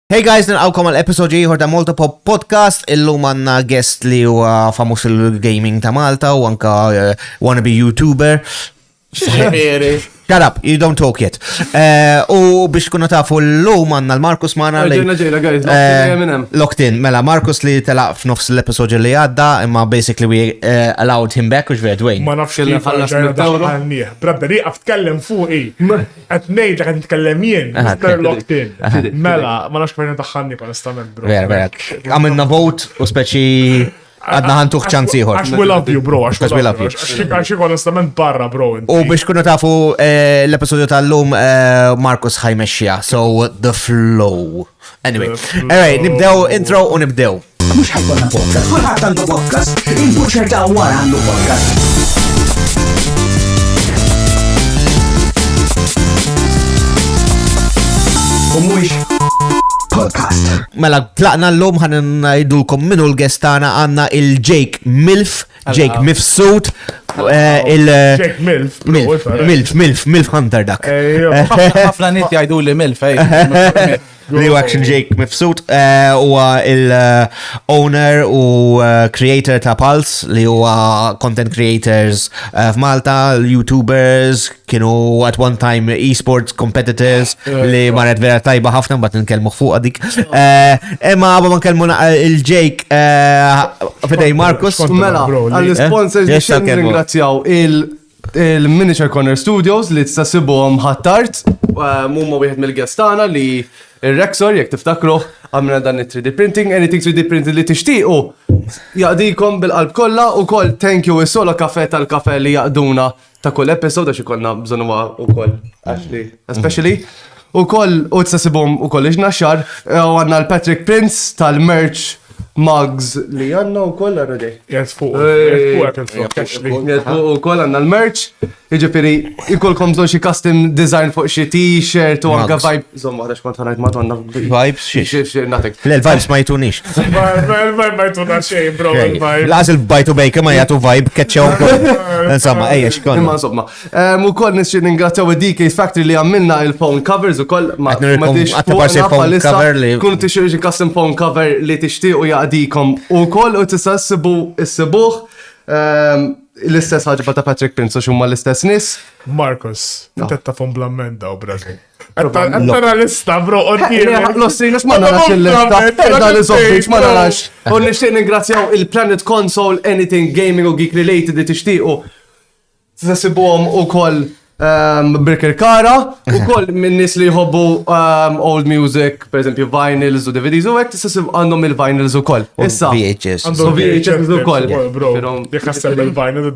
Hey guys, nilqawkom għal-episod ieħor ta' Malta Pop Podcast. Illum għandna guest li huwa famus fil-gaming ta' Malta u anka wannabe YouTuber. Shut up, you don't talk yet. U biex kuna tafu l-lum għanna l-Markos maħna li... Ġejna, guys, locked in. Mela, Markos li telaq f'nofs l-episod li għadda, imma basically we allowed him back, ux ved, Dwayne. Ma nafx li ġajna daħħalnieh. Brabda, li għaf tkellem fuqi. Għat nejd għat nitkellem jien. Mr. Locked in. Mela, ma nafx kħajna daħħalni konestament, bro. Vera. Għamilna vote u speċi għadna ħantuħ ċansiħor. Għax we love you, bro. Għax we love you. Għax konestament barra, bro. U biex kuna tafu l-episodju tal-lum Markos ħajmexxija, so the flow. Anyway, alright, nibdew intro u nibdew. Mux ħajkonna podcast, kulħadd għandu podcast, il-butcher ta' wara għandu podcast. U mux podcast. Mela, tlaqna l-lum ħan najdulkom minnu l-gestana għanna il-Jekk Mifsud. Jekk Milf Hunter dak. ħafna nit jgħidu li Milf, Li action Jekk Mifsud huwa il-owner u creator ta' PULZE li huwa content creators f'Malta, YouTubers, kienu at one time e-sports competitors li marret vera tajba ħafna mbagħad nkellmu fuq dik. Imma qabel ma nkellmu il-Jekk fidej Markos. Mela, għall-sponsors nixtieq ringrazzjaw il-Miniature Corner Studios li tistasibuhom ħattart, mumma wieħed mill-gestana li il-Rexor, jek tiftakru, għamna dan il-3D printing, anything 3D printing li tixtiqu, jaqdikom bil-qalb kolla u koll thank you is-solo Caffe tal-Caffe li jaqduna ta' kull episode għax ikonna bżonu u koll, especially, u koll u t-sasibum u koll iġna xar, u għanna l-Patrick Prince tal-merch mugs li għanna u koll għarra ġej. Jgħet fuq u koll għanna l-merch, iġifiri, ikolkom zon xie custom design fuq xie t-shirt u għanka vibe. Zomma, għadax kont għanajt madonna. Vibes, xie? Nothing. L-vibes ma jtunix. Vibe ma jtuna xejn, bro. Lażil bajtu bejka ma jgħatu vibe, ketċaw. Insomma, ejja xkon. Imma insomma. U koll nisċi ningrazzjaw dKaseFactory li għamilna il-phone covers u koll. Kun t-xirġi custom phone cover li t-ixti u jaqdikom u koll u t-sassibu s-sibuħ l-istess ħagġa ta' Patrick Prince u xumma l-istess nis. Markos, tetta fon blammenda u Brazil. Għattara lista, bro, L-ostri, ma narax il-lista, edda l-izoffiċ, ma narax. U nishtiq ningrazzjaw il-Planet Console, Anything Gaming u Geek Related li tixtiqu. T-sassibuhom u koll Birker Kara, u koll minn nis li jħobbu old music, per esempio vinyls u DVDs u għek, t-sassib għandhom il-vinyls u koll. Issa. VHS. VHS u koll. Jek għassem il-vinyl,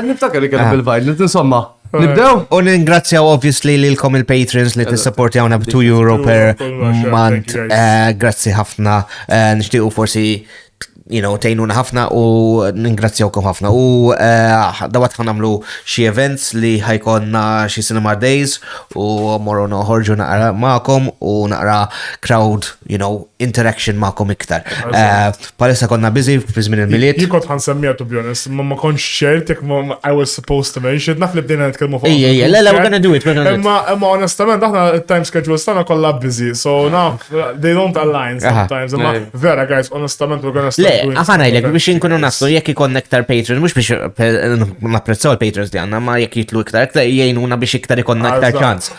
niftakar li kena bil-vinyls, insomma. Nibdew? U ningrazzjaw obviously lilkom il-patrons li t-supportjawna b'2 € per month. Grazzi ħafna, nishtiqu forsi tejnuna ħafna u ningrazzjawkom ħafna. U dawat ħanamlu xie events li ħajkonna xie cinema days u morru noħorġu naqra ma'kom u naqra crowd, interaction ma'kom iktar. Palissa konna busy f'izmin il-miliet. Jikot ħansemmija, to be honest, ma konx xert, jek I was supposed to mention, naf li bdejna nitkellmu fuq. Ejja, we're gonna do it. Imma onestament, aħna time schedule stana kollha busy, so now they don't align sometimes. Imma vera, guys, honestament, we're gonna start. Għafana jlek, biex jinkunu naslu, jekk ikon iktar patrons, mux biex napprezzaw il-patrons di għanna, ma jekk jitlu iktar jgħinuna biex iktar ikon iktar ċans.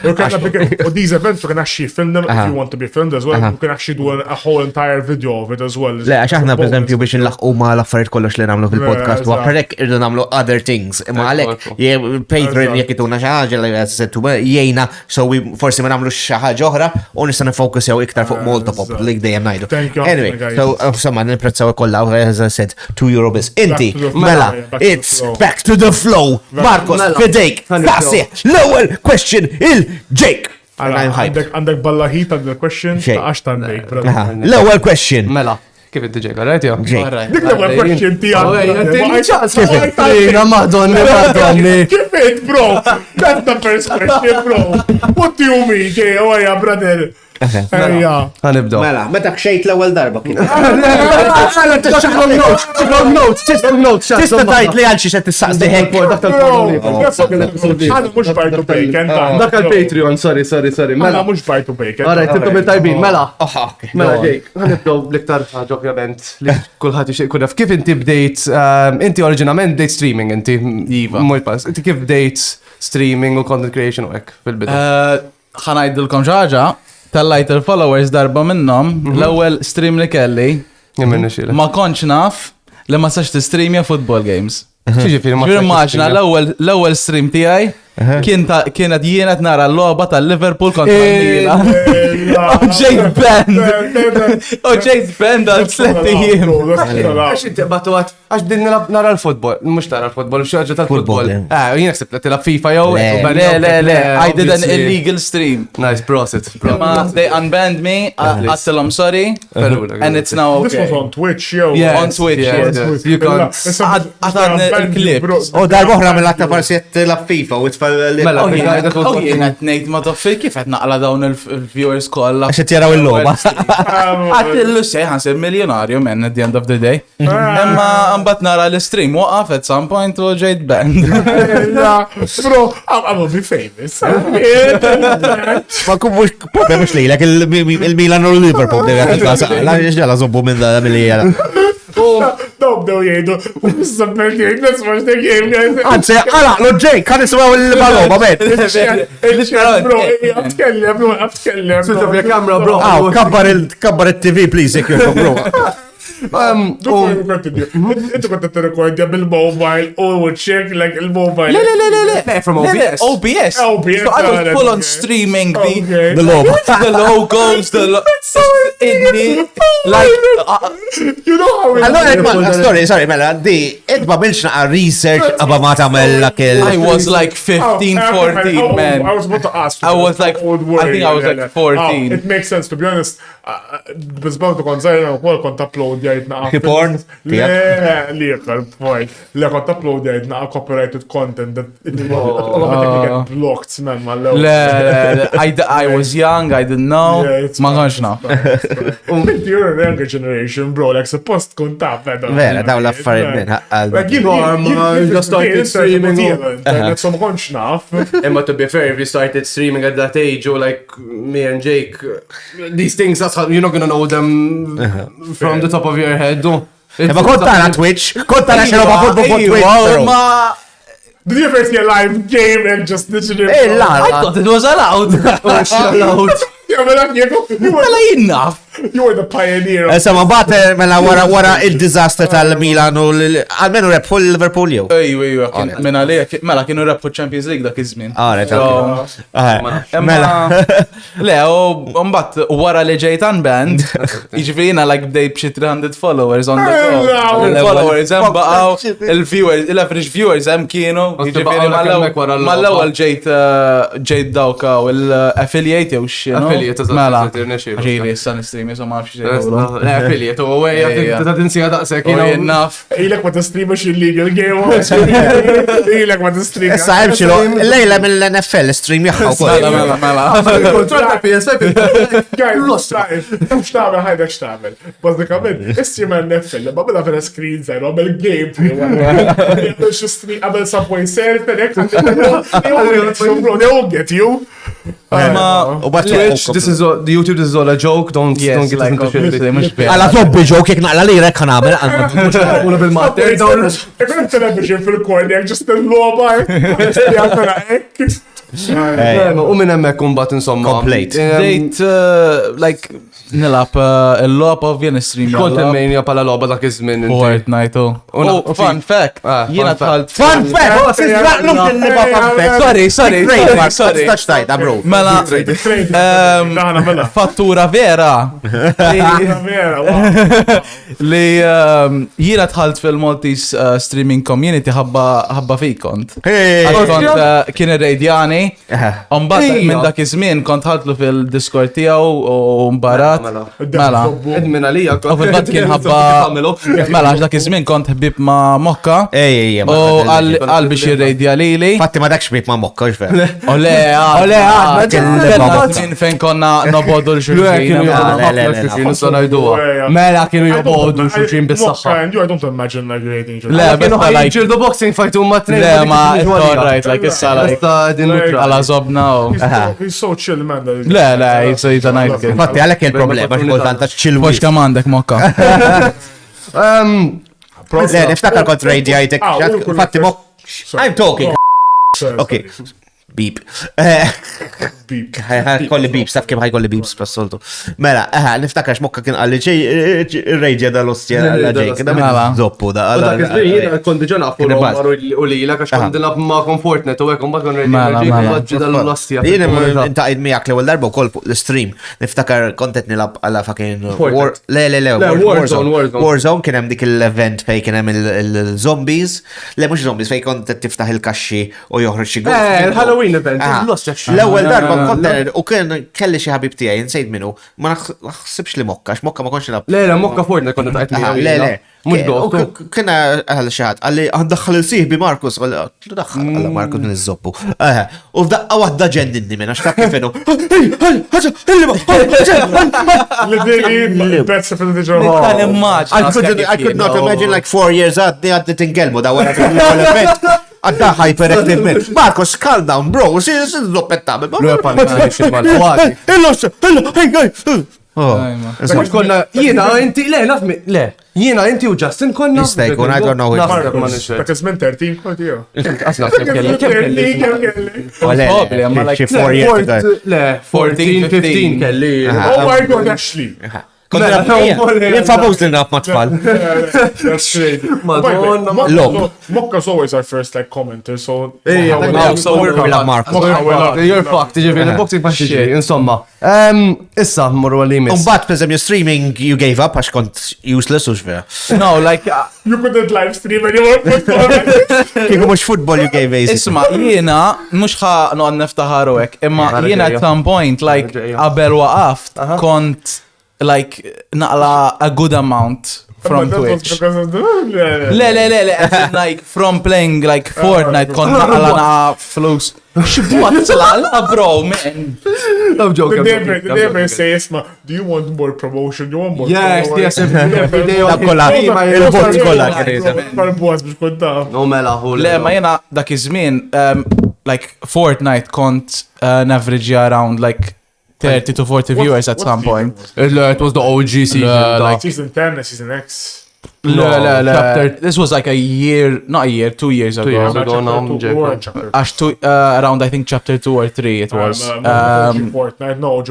U these events, we can actually film them if you want to be filmed as well. We can actually do a whole entire video of it as well. Le, għax aħna, per esempio, biex nlaħqu ma l-affarijiet kollox li namlu fil-podcast, u għaparek irdu namlu other things. Imma għalek, patron jekk jituna xaħġa li għassettu jgħina, so forsi ma namlu xaħġa oħra, u nistan fokus jaw iktar fuq Malta Pop, li għdajem najdu. Anyway, so, somma, nipprezzaw kolla, as I said, 2 € bis. Inti, mela, it's back to the flow. Markos, fidejk, tassi, l-ewwel question il-Jekk. Għandek ballaħit għandek question ta' għax tandek. L-ewwel question. Mela, kif inti Jekk, għarajt jo? Dik l-ewwel question ti Madonni. Kif it, bro? That's the first question, bro. What do you mean, Jay? Oh, yeah, brother. Ħanibdew. Mela, meta kxejt l-ewwel darba kien. Tista' tajt li għal xi se tissaqs diħek. Għana mux partu bacon. Dak il-Patrion, sorry. Għana mux partu bacon. Alright, tibdu bil-tajbin, mela, Jekk, ħanibdew bl-iktar ħaġa ovvjament li kulħadd ixtieq ikun naf. Kif inti bdejt, inti oriġinament bdejt streaming inti. Iva. Inti kif bdejt streaming u content creation u hekk fil-bidu? ħanajdilkom xi ħaġa, tellajt il-followers darba minnhom, l-ewwel stream li kelli, ma kontx naf li ma sax tistreamja football games. Immaġna l-ewwel stream tiegħi kienet jienet nara l-logħba tal-Liverpool kontra l-Milan. Ġejt band għal tletijiem. Għax inti battu għax din nara l-futbol, mux nara l-futbol, xaġa tal-futbol. Jien ksib li tilab FIFA jew. Le, I did an illegal stream. Nice, prosit. They unbanned me, għattilhom sorry, and it's now This okay. was on Twitch, yo. Yeah, on Twitch, yes. You can. Għatadni il-klip. Darbohra mill-akta parsiet la FIFA u Mela, Jienet nejt ma toffi kif għet naqla dawn il-viewers kolla. Għaxet jaraw il-loba. Għattillu xej ħansir miljonarju men at the end of the day. Imma mbatt nara l-stream waqaf at some point u ġejt band. Bro, I'm gonna be famous. Ma kumux problem mux lejlek il-Milan u l-Liverpool. La ġġala zobbu minn da mill-lijala. Dobdew jgħidu, s-sabbel jgħid, nismax dik jgħid. Anzi, għala, lo ġej, kan nismaw il-baloba, bet. Bro, għabtkellem. Switch off your camera, bro. Kabbar il-TV, please, jek jirko, bro. Intu kont t-rekordja bil-mobile u check like il-mobile. Le, from OBS. OBS. OBS, So I was full on streaming The loba. the logos, like, You know how it Allora, sorry, mela, di, ma bilx naqa research għabba ma tamel l-akil. I was like 15, 14, man. I was about to ask. I was like, I think I was like 14. It makes sense, to be honest. Bizbaw tu kon zaħira u kol kont upload jgħid naqa. Porn? Li point. Li kont upload jgħid naqa copyrighted content that automatically get blocked, man, ma I was young, I didn't know. Ma konx naf. You're a younger generation, bro. Like, suppost kun taf, Vera, daw l-affarijiet minn Like, you just started streaming. That's some konx naf. Emma, to be fair, if you started streaming at that age, or like me and Jake, these things, you're not gonna know them from the top of your head. Ma kontana Twitch, kontana xeroba futbol Twitch. Did you ever see a live game and just literally... Eh, la, I thought it was allowed. Yeah, but like, Mela jinnaf. you were the pioneer. Sema, bat, mela, wara il-disaster tal-Milan u għalmenu rep full Liverpool jew. Ejwa, minna li, mela kienu repu Champions League dak iż-żmien. Mela. Le, u mbatt wara li ġejt band, iġifirina like bdej b'xi 300 followers on the go. Il-followers hemm baqgħu, il-viewers, il-average viewers hemm kienu, iġifiri mal-ewwel ġejt dawka u l-affiliate jew x'inhu. Mela, ġiri, issa nistream, issa ma nafx xejn. Affiliate, u għej, ta' tinsija daqsek, Naf. Ilek ma t-streamax illegal game. Ilek ma t-stream. Issa hemxilu, l-lejla mill-NFL stream jaħħaw. Mela. Kontroll ta' PS5. Guys, xtamel, ħajdek xtamel. Bazzikament, issi ma n-neffel, ma bada fena screen zaħir, għabel game, għabel Subway Surf, they won't get you. Twitch, the YouTube, this is all a joke, don't get into shit. Għala tobbi ġok, jek naqla li rek ħanamel. Una bil-matter, Ikun television fil-korni, just il-loba, jgħafena ek. U minn emmek kumbat insomma. Complete. Dejt, like, nilab il-lob ovvjen stream. Content pala loba dak iż-żmien. Fortnite. Fun fact. Jiena tħalt. Fun fact! Sorry. Staċ tajt, bro. Mela, fattura vera. Li jiena tħalt fil-Maltese streaming community ħabba fikont. Kont kien irredjani funny. Mbagħad minn dak iż-żmien kont ħadlu fil-Discord tiegħu u mbarat. Mela. Edmin għalija. U fil-fatt kien ħabba. Mela għax dak iż-żmien kont ħbib ma' Mokka. U għal biex jirrejdja lili. Fatti ma dakx ħbib ma' Mokka, xfer. Ole, fejn konna nobodu l-xulxin. Mela kienu jobodu l-xulxin bis-saħħa. You don't imagine like rating. Le, kienu ħajġil the boxing fight ma train. Le, ma it's alright, like issa like għala zobna u. He's so chill man. Le, he's a nice kid. Fatti għalek il-problema, xkoltant ta' chill Mux kam għandek Mokka. Le, niftakar kont radijajtek. Fatti Mokka. I'm talking. Okay. Beep. Beep. Kolli beeps, taf kem ħajkolli beeps passoltu. Mela, niftakar x'Mokka kien għalli ċej il-rejġja dal-ostja għal-ġejk. Zoppu da. Dak iż-żmien kont diġà naf u lila għax kont dilab ma' Comfortnet u hekk imbagħad kont rejġja dal-ostja. Jien intaqid miegħek l-ewwel darba wkoll fuq l-stream. Niftakar kontet nilab għala fakin Warzone kien hemm dik il-event fejn kien hemm il-zombies. Le mhux zombies fejn kontet tiftaħ il-kaxxi u joħroġ xi Halloween event. L-ewwel darba kontet u kien kelli xi ħabib tiegħi nsejt minnu. Ma naħsibx li Mokka, x'Mokka ma kontx nilab. Le, Mokka Fortnite kont qed Le. Kena għal xaħat, għalli għandaxħal il-sihbi Markos, għalli daħħal għalla Markos minn iż-zoppu. U f'daqqa waħda ġendinni minna, xtaq kifinu. I could not imagine like 4 years għaddi tingelmu da għara fil-event. Għadda hyperactive man. Markos, calm down, bro. Zoppetta. Konna, jiena, inti, jiena, inti u Justin konna. Mistake, I don't know. Dak iż-żmien 13 kont jew. Asna, kelli. Xi 4 years ago. Le, 14, 15 kelli. Oh my god, actually. Fabuż li naf matfall. That's great. Mokka's always our first like commenter, so You're fucked, ġivir, boxing paċċi, insomma. Issa, morru għal-limis. Umbat, per esempio, streaming you gave up għax kont useless u xver. No, like... You couldn't live stream anymore. Kiku mux football you gave easy. Isma, jiena, mux ħa noqgħod niftaħaru hekk, imma jiena at some point, like, qabel waqaft, kont like naqla a good amount from Twitch. Le, like from playing like Fortnite kont naqla na flus. What bro, man. I'm joking. They never say, Isma, do you want more promotion? You want more Yes, every day. Il-bot kolla No mela, Le, ma jena dak iż-żmien, like Fortnite kont average around like 30 to 40 viewers at some point. It was the OG season. Like season 10, season X. This was like a year, not a year, 2 years ago. 2 years ago now, around I think chapter 2 or 3 it was.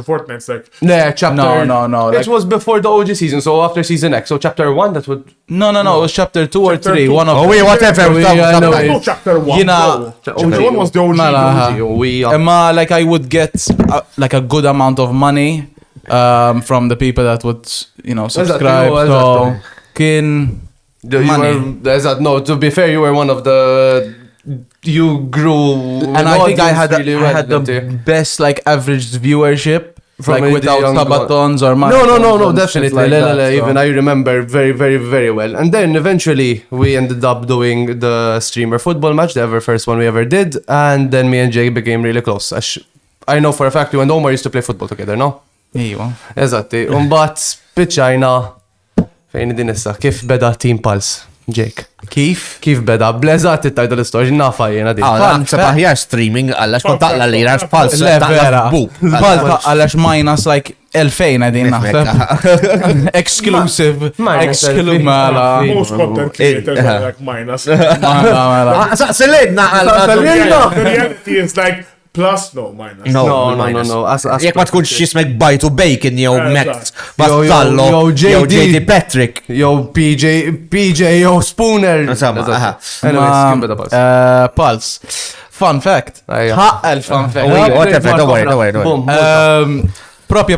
Fortnite's like... No. It was before the OG season, so after season X. So chapter 1 that would... No, it was chapter 2 or 3. One of whatever. No, chapter 1. Chapter 1 was the OG. Like I would get like a good amount of money from the people that would, subscribe. So... No, to be fair, you were one of the... You grew... And I think I had the best, like, average viewership. From like without sabatons or No, definitely. Even I remember very, very, very well. And then eventually we ended up doing the streamer football match, the first one we ever did. And then me and Jay became really close. I know for a fact you and Omar used to play football together, no? Iwa. Eżatti. Umbat spiċċajna fejn din issa, kif beda Team PULZE, Jekk? Kif beda? Bleżat it-tajda l-istorġi nafa jena di. Sabaħjar streaming għallax kont taqla li rax PULZE. Le, vera. PULZE għallax minus like 2000 għedin naħseb. Exclusive. Most content creators are like minus. Saqsilidna The reality is like plus, no, minus. No. Jek ma tkunx jismek bajtu bacon jew Max Bastallo, jew JD Patrick, jew PJ, jew Spooner. PULZE. Fun fact. Fun fact.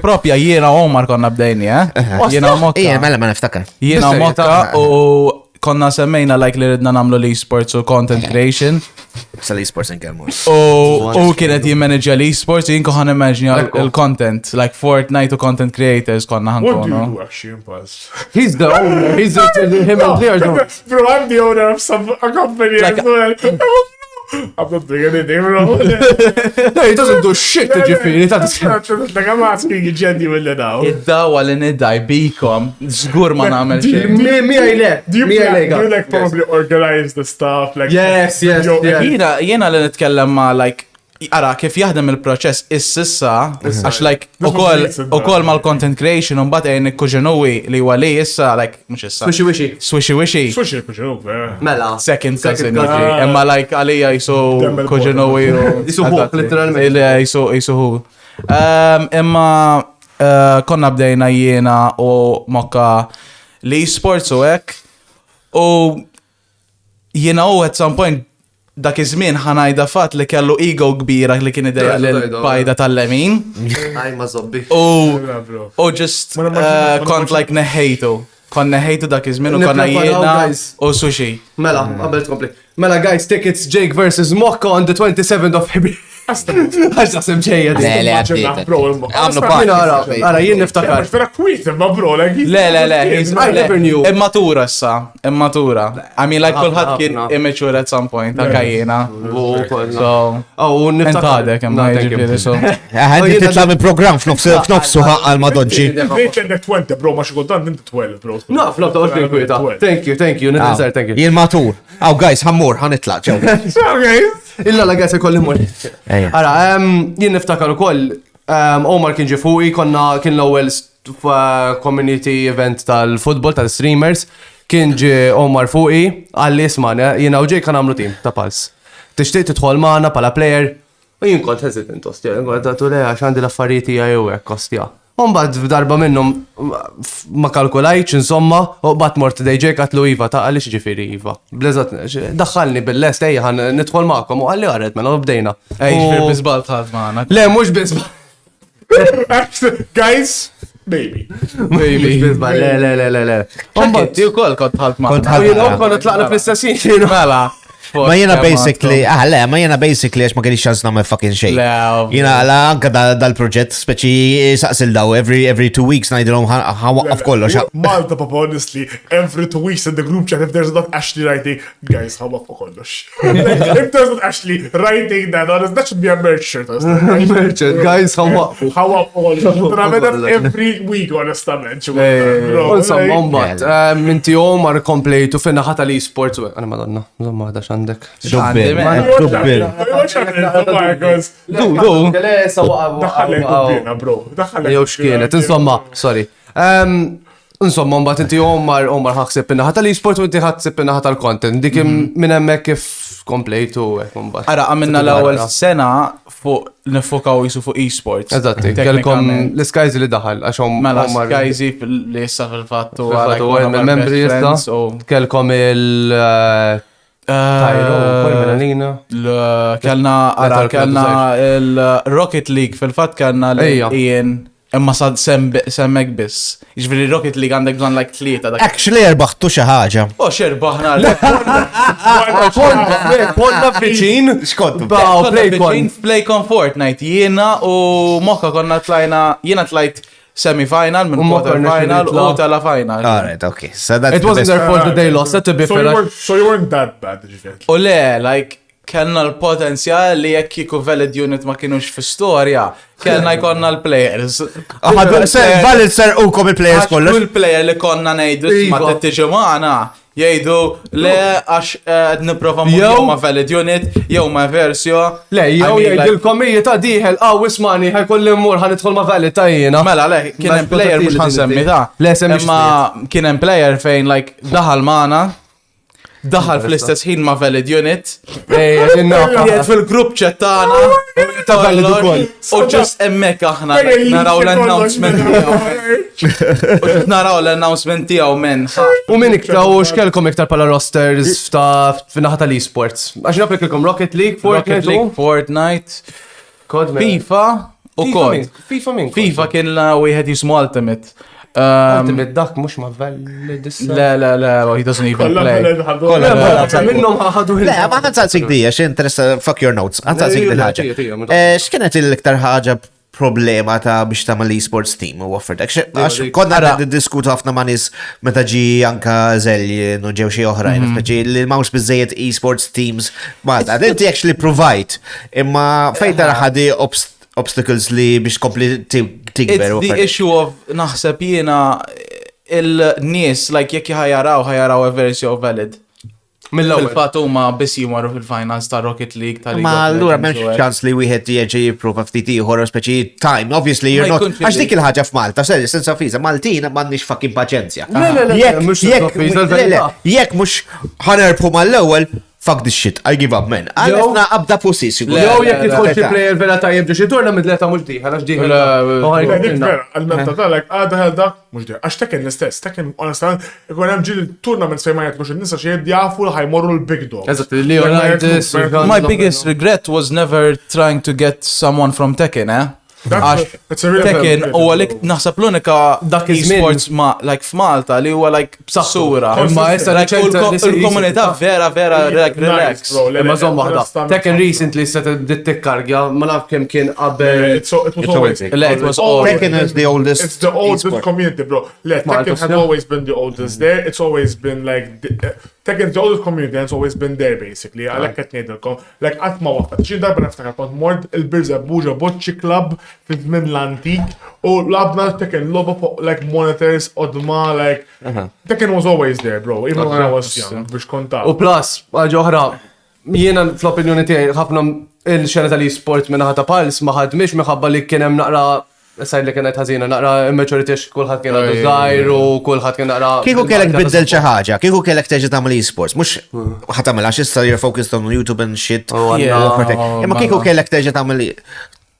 Propja jiena Omar konna bdejni, Jiena Mokka. Mela ma niftakar. Jiena Mokka u konna semmejna like li ridna namlu l-esports u content creation. Sa l-esports nkellmu. U kienet jimmanagġa l-esports, jinko ħan immaġni il-content, like Fortnite u content creators konna What do you ħankunu. do actually in PULZE? He's the owner. He's him and Clear. Bro, I'm the owner of a company as well. I'm not doing anything, bro. No, he doesn't do shit to ġifiri. Like, I'm asking you genuinely now. Id-dawa li nidaj bikom, żgur ma namel xejn. Mi għajle. Do you like probably organize the stuff? Like, Yes. Jena li nitkellem ma like ara kif jaħdem il-proċess is-sissa għax like ukoll mal-content creation u mbagħad għajn ikkuġenuwi li huwa li issa like mhux issa. Swishy wishy. Switch it, Mela. Second cousin jiġi. Imma like għalija jisu kuġenuwi u. Jisu hu, literalment. Jisu hu. Imma konna bdejna jiena u mokka li sports u hekk u jiena u at some point dak iż-żmien ħanajda fatt li kellu ego kbira li kien idea l-bajda tal-lemin. Aj, ma zobbi. U just kont like neħejtu. Kon neħejtu dak iż-żmien u konna jiena u sushi. Mela, qabel tkompli. Mela, guys, tickets Jake versus Mokka on the 27th of February. Għax taħsem ġejja di. Le, għaddit. Għamlu parti. Għara, jien niftakar. Vera kwit, ma bro, like. Le, I never knew. immatura issa, immatura. I mean, like, kullħat kien immature at some point, anka jiena. So, U niftakar. entadek, imma jiġifieri, so. Għandi titla minn program f'nofsu għal madoġġi. Rich għandek 20, bro, ma xikultant inti 12, bro. No, flop, ta' għoġbin kwita. Thank you, nitnisar, thank you. Jien matur. Aw, guys, ħammur, ħanitlaq ġew. Okay. Illa la għajsa kolli mur. Ara, jien niftakar u koll, Omar kien ġifuqi, kien l-ewel community event tal-futbol, tal-streamers, kien ġi Omar fuqi, għalli isman, jien għawġej kan għamlu tim ta' PULZE. Tixtieq tidħol maħna pala player, u jien kont hesitant ostja, għad għatu le għax għandi l-affarijiet jgħu għek ostja. Umbad f'darba minnhom ma kalkulajċ insomma, u bat mort dejġek għatlu Iva ta' għalli ġifiri Iva. Blezat, daħħalni bil-lest ejħan nidħol ma'kom u għalli għaret mela u bdejna. Ġifir bizbal tħad maħna. Le, mux bizbal. Guys, baby. Le. Umbad, ti u koll kont tħalt maħna. U jien konna tlaqna fl-istessin. Mela. Ma jena basically, ma jena basically għax ma kienix ċans namel fucking xej. Jena għala anka dal-proġett speċi saqsil daw, every 2 weeks najdilom ħawaqqaf kollox. Malta, papa, honestly, every 2 weeks in the group chat, if there's not Ashley writing, guys, ħawaqqaf kollox. If there's not Ashley writing that, that should be a merch shirt. Merchant, guys, ħawaqqaf. Ħawaqqaf kollox. Travedet every week, honestament. Insomma, umbat, minti Omar komplejtu finna ħata li sports, għana madonna, zomma għadax għandek. Dubbir. Markos. Daħħalek dubbina, bro. Jow xkienet, insomma, sorry. Insomma, mbagħad inti Omar ħaxseb innaħa tal-e-sport u inti ħaxseb innaħa tal-content. Dik minn hemmhekk kif komplejtu hekk mbagħad. Ara, għamilna l-ewwel sena fuq nifokaw jisu fuq e-sports. Eżatti, kellkom l-Skyzy li daħal għax Mela Skyzy li issa fil-fattu membri jista. Kellkom kellna il-Rocket League fil-fatt kellna l-Ian imma sad semmek biss. Ġviri Rocket League għandek bżon like 3 dak. Actually erbaħtu xi ħaġa. Xerbaħna Konna viċin. Xkontu. Playcon Fortnite jiena u Mokka konna tlajna jiena tlajt semi-final, minn quarter-final u tala-final. Alright, okay. It wasn't their fault that they lost, to be fair. So you weren't that bad, ġifet. U le, like, kellna l-potenzjal li jekk kiku valid unit ma kienux fi storja, kellna jkonna l-players. Valid ser u kom il-players kollu. Il-player li konna nejdu ma t-tiġi maħna, jgħidu le għax niprofa jew ma valid unit, jew ma versio. Le, jew jgħidilkom ta' diħel, ismani, ħajkolli mmur ħanidħol ma valid ta' jiena. Mela, le, kien player mux ħansemmi ta' imma kien player fejn, like, daħal maħna, daħal fl-istess ħin ma valid unit. Jiet fil-grupp ċettana. Ta' valid u koll. U ġust emmek aħna naraw l-announcement tiegħu. Naraw l-announcement tiegħu minn. U minn iktar u x'kellkom iktar pala rosters f'naħa tal-e-sports. Għax nafek kelkom Rocket League, Fortnite, FIFA u kod. FIFA minn. FIFA kien la wieħed jismu Ultimate. Ultimate dak mux ma valid issa. Le, he doesn't even play. Minnom ħadu Le, ma ħansalsik dija, interessa, fuck your notes. Ħansalsik dil-ħagġa. X'kienet il-iktar ħaġa problema ta' biex ta' mal-esports team u għafferdek? Għax konna diskutu ħafna ma' nis meta ġi anka Zelli, no ġew xie oħrajn, ġi li mawx bizzejiet esports teams. Malta, inti actually provide, imma fejta raħadi obstacles li biex kompli tikber. It's the issue of naħseb jiena il-nies, like jekk ħajaraw a version of valid. Fil-fat huma biss jimwaru fil-finals ta' Rocket League ta' League. Ma allura m'hemmx ċans li wieħed jieġi jipprova ftit ieħor speċi time. Obviously you're not. Għax dik il-ħaġa f'Malta, senza fiża, Maltin m'għandniex fucking paċenzja. Jekk mhux ħanerbħu mal-ewwel, fuck this shit, I give up, man. Għalfna abda posisi. Jow jekk jidħol xi plejer vera tajjeb ġi xi tournament li ta' mhux diħ, għalax diħ. Għal-menta tal-ek, għada ħelda, mux diħ. Għax tekken l-istess, tekken, onestament, ikun hemm ġil tournament fejn ma jgħidux in-nisa xi jafu li ħajmorru l-big dog. My biggest regret was never trying to get someone from Tekken, Tekken u għalik naħseb l-unika e-sports like f'Malta li huwa like b'sassura. Ma issa il-komunità vera relax. Ma żomm waħda. Tekken recently set dittikkargja, ma naf kemm kien qabel. It was all. Tekken is the oldest. It's the oldest community, bro. Tekken has always been the oldest there. It's always been like Tekken's the oldest community and it's always been there basically. Għalhekk qed ngħidilkom, like qatt ma waqgħet. Xi darba niftakar kont mort il-Birza Buġa Bocci Club fil-żmien l-antik u labna Tekken logħba fuq like monitors qodma like Tekken was always there, bro. Even when I was young biex konta. U plus, ħaġa oħra, jiena fl-opinjoni tiegħi ħafna il-xena tal-e-sport minnaħa ta' PULZE ma ħadmix minħabba li kien hemm naqra sajt li kienet ħażina naqra immaturity kulħadd kien għadu żgħir u kulħadd kien naqra. Kieku kellek biddel xi ħaġa, kieku kellek teġi tagħmel e-sports, mhux ħatamel għax issa you're focused on YouTube and shit. Imma kieku kellek teġi tagħmel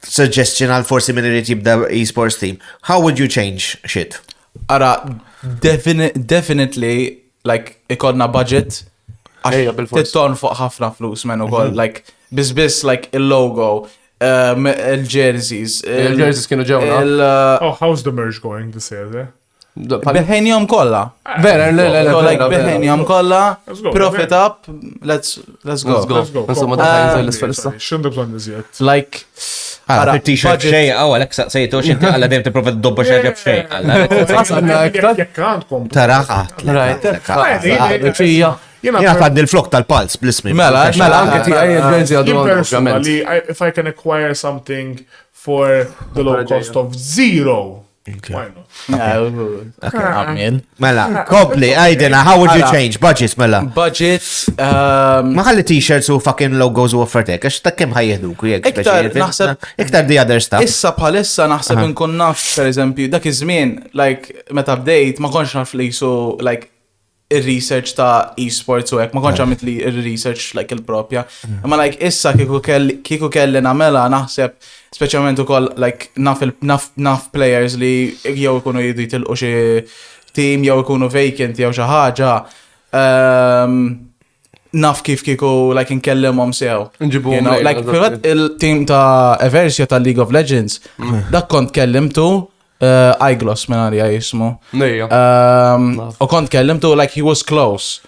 suggestion għal forsi min irid jibda e-sports team. How would you change shit? Ara, definitely like ikodna budget. Titton fuq ħafna flus men ukoll like biss like il-logo. Il-jerseys. Il-jerseys kienu ġewna. Oh, how's the merge going to say there? Beħenjom kolla. Vera, le. Beħenjom kolla. Profit up. Let's go. Insomma, daħħajn l-isfel. X'għandu bżonn iżjed? Like. T-shirt xej, għalek saqsejtu xinti għalla dem t-prova d-dobba xeġa bxej. Jekk għandkom. Taraqa. Jena għaddi l-flok tal-PULZE bl-ismi. Mela, anke ti għajja personally, if I can acquire something for the low cost of zero, why not? Mela, kompli, għajdina, how would you change? Budget, mela. Budget. Ma ħalli t-shirts u fucking logos u offertek, għax ta' kem ħajjedu kujek. Iktar the other stuff. Issa bħalissa naħseb nkun naf, per eżempju, dak iż-żmien, like, meta bdejt, ma konx naf li jisu, like, il-research ta' e-sports u għek, ma konċ għamit li il-research like il-propja. Ma like issa kiku kelli namela naħseb, specialment u koll like naf players li jew ikunu jidu jitilqu xie team, jew ikunu vacant, jew xi ħaġa. Naf kif kiku like nkellimhom sew. Nġibu like il-team ta' Eversia ta' League of Legends, dak kont kellimtu iGloss minn għalija jismu. U kont kellimtu like he was close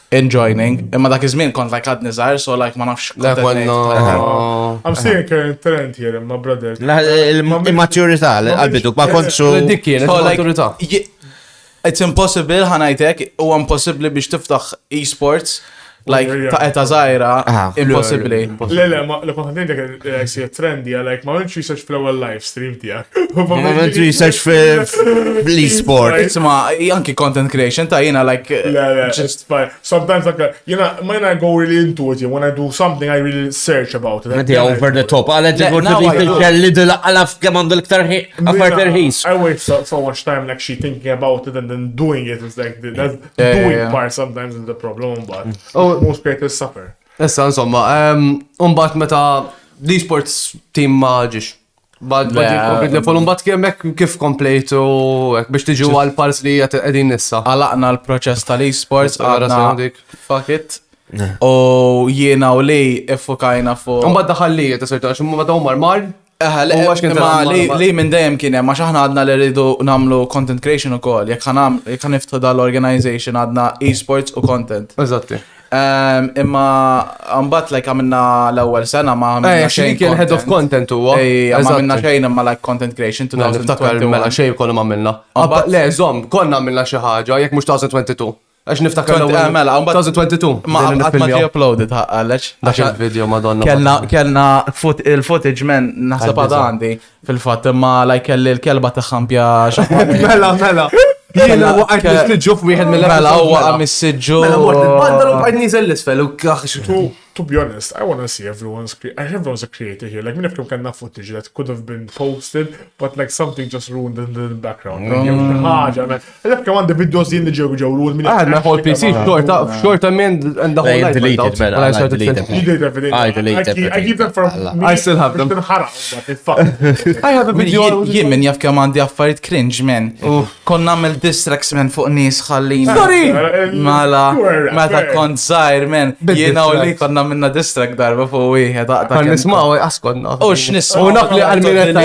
in joining. Imma dak iż-żmien kont like għadni żgħar, so like ma nafx. I'm seeing current trend here, my brother. Il-maturità, għalbitu, ma kontxu. Dik kienet il-maturità. It's impossible, ħanajtek, u impossible biex tiftaħ e-sports. Like, ta' eta zaħira, impossibli. Le, ma l-kontent dik si trendi, like, ma għanċu jisax fl-ewel live stream tijak. Ma għanċu jisax fl-e-sport. Insomma, janki content creation ta' jina, like, just fine. Sometimes, like, when I go really into it, when I do something, I really search about it. Għanti over the top, għalek għalaf għamandu l-ktar għafar his. I waste so much time actually thinking about it and then doing it. It's like, that doing part sometimes is the problem, but most creators suffer. Issa, insomma, unbat meta l-esports team ma ġiex. Unbat kif komplejtu biex tiġu għal-PULZE li għedin nissa. Għalaqna l-proċess tal-esports, għadna fuck it. U jiena u li effokajna fu. Unbat daħalli, ta' sortu, għax ma da' Umar mar? li minn dejjem kien hemm għax aħna għadna li rridu nagħmlu content creation ukoll. Jekk ħaniftħu dal-organization għadna e-sports u content. Eżatti. Imma mbagħad like għamilna l-ewwel sena ma għamilna xejn. Kien head of content huwa. Ma għamilna xejn imma like content creation 2021. Mela xejn kollu għamilna. Le, żomm, konna għamilna xi ħaġa jekk mhux 2022. Għax niftakar mela 2022. Ma għad ma ġi uploaded ħaqqalex. Dak il-video madonna. Kellna il-footage men naħseb għad għandi fil-fatt imma like kelli l-kelba taħħampja Mela. Jiena waqgħet nisliġġu f'wieħed mela huwa għam is-siġġu. Mela mort il-banda u bqgħet niżel l-isfel u kaħx. To be honest, I want to see everyone's a creator here. Like, minif kem kanna footage that could have been posted, but like something just ruined in the background. ħaġa, man. Minif kem għandi videos din li ġew ruined. Għadna whole PC shorta minn and the whole life. I deleted everything. I keep them from... I still have them. I have a video. Jien min jaf kem għandi affarijiet cringe, man. Konna nagħmel distracts, man, fuq nies ħallina. Sorry! Meta kont żgħir, man. Jiena u li konna minna distract darba fuq wieħed daqta. Għan nismaw, askonna. U x'nismaw. U nafli għal-minetta.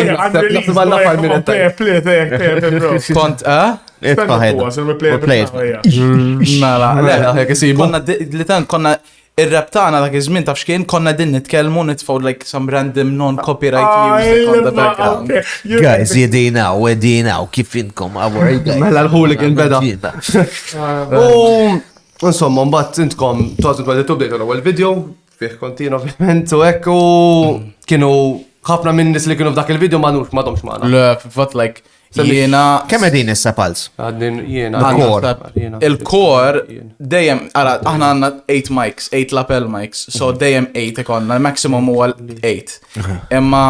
Kont, konna ir-rabtana dak iż-żmien taf x'kien konna din nitkellmu nitfgħu like some random non-copyright music on the background. Guys, jedina u kif inkom għawar. Mela l-hooligan beda. Insomma, mbagħad intkom 2022 bdejtu l-ewwel video fih kontin ovvjament u hekk u kienu ħafna minn nies li kienu f'dak il-video m'għadhomx magħna. Le, fot like jiena Kemm qegħdin issa PULZE? Għaddin jiena. Il-core dejjem ara aħna għandna 8 mics, 8 lapel mics, so dejjem 8 ikonna, l-maximum huwa 8. Imma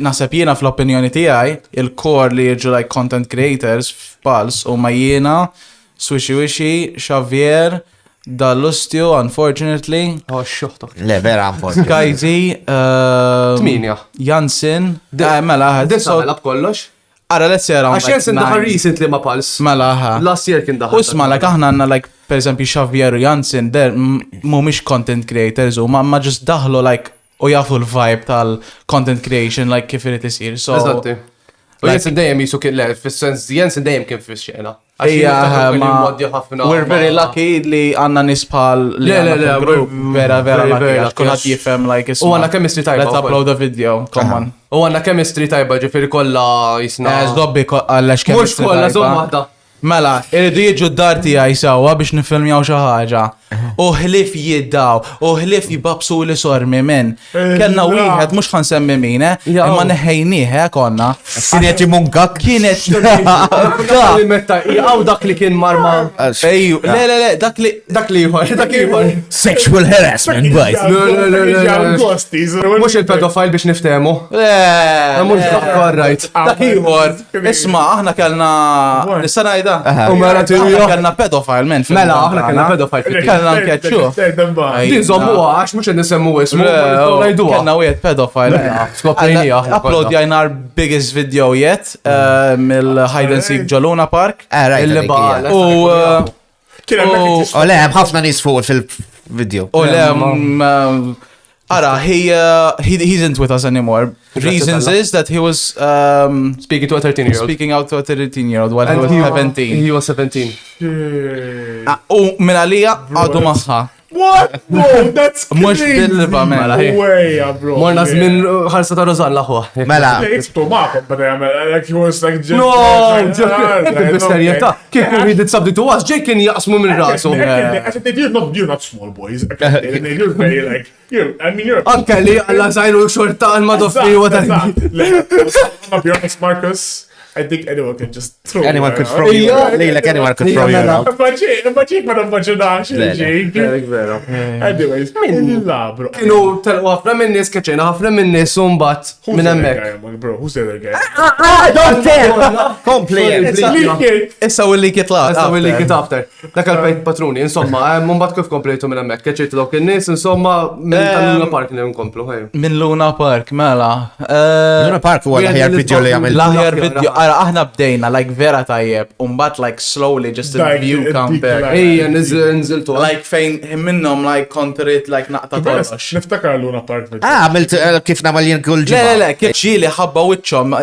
naħseb jiena fl-opinjoni tiegħi il-core li jiġu like content creators f'PULZE huma jiena Swishy, Xavier, Dallustio, unfortunately. Oh, xoħtok. Le, vera unfortunately. Kajzi, Tminja. Jansen. Mela, Dissa mela b'kollox. Ara, let's say around. Għax Jansen daħal recently ma PULZE. Mela, Last year kien daħal. Usma, like aħna għanna like, per esempio, Xavier u Jansen, mumiex content creators u ma just daħlu like u jafu l-vibe tal-content creation like kif irid isir. Eżatti. U Jansen dejjem jisu kien le, fis-sens Jansen dejjem kien fis-xena. We're very lucky li għanna nispal li għanna group vera lucky għax kulħadd jifhem like isma. U għanna chemistry tajba. Let's upload a video, come on. U għanna chemistry tajba ġifieri kollha jisna. Żobbi għallax chemistry. Mhux kollha żomm waħda. Mela, irridu jiġu d-dar tiegħi sewwa biex nifilmjaw xi ħaġa. U ħlief jiddaw, u ħlief jibabsu li sormi minn. Kellna wieħed mhux ħansemmi min, imma neħejnieh konna. Kienet imunkak. Kienet Jgħaw dak li kien marma. Ejju, le, dak li ieħor. Sexual harassment, guys. Mhux il-pedofile biex niftehmu. Mhux dak korrajt. Dak ieħor. Isma' aħna kellna nista' ngħidha. U mela kellna pedofile men. Mela aħna kellna pedofile. Kellna nkeċċu. Din żommuha għax mhux qed nisemmu ismu. Kellna wieħed pedofile. Skoprejnija. Uploadjajna our biggest video yet mill-Hide and Seek Ġoluna Park. U le, ħafna nies fuq fil-video. U le, Ara, he isn't with us anymore. Reasons is that he was speaking to a 13-year-old. Speaking out to a 13-year-old while he was 17. He was 17. U min għalija għadu maħħa. What? No, that's crazy. Mux bil-liba, man. No way, bro. Morna zmin ħarsa ta' Rozan laħwa. Mela. It's Markos, but like he was like just... No, b-serjeta. Kif jidit sabdi tu għas, ġej kien jaqsmu minn rasu. You're not small boys. You're very like... I mean, you're... Anke li għalla zaħiru xorta għal-madofri u I'll be honest, Markos. I think anyone can just throw anyone could throw you out. Like anyone could throw you out. Maċik ma nabbaċunax, anyways, illa, bro. Kienu telqu ħafna minn nies keċejna ħafna minn nies umbat minn hemmhekk. Bro, who's the other guy? Don't tell! Complete. Issa u li kitla. Issa u li kit after. Dak għal-pejt patruni, insomma, umbat kif komplejtu minn hemmhekk. Keċejtu dawk in-nies, insomma, minn tal-Luna Park li nkomplu. Minn Luna Park, mela. Luna Park huwa l-aħjar video li għamil. L-aħjar video, Ara, aħna bdejna, like, vera tajjeb, umbat, like, slowly, just a view counter. Ejja, niziltu. Like, fejn minnom, like, kontrit, like, naqta kollox. Niftakar l-una part. Għamilt kif namaljen kull ġimma. Le, kif ċili ħabba wicċom,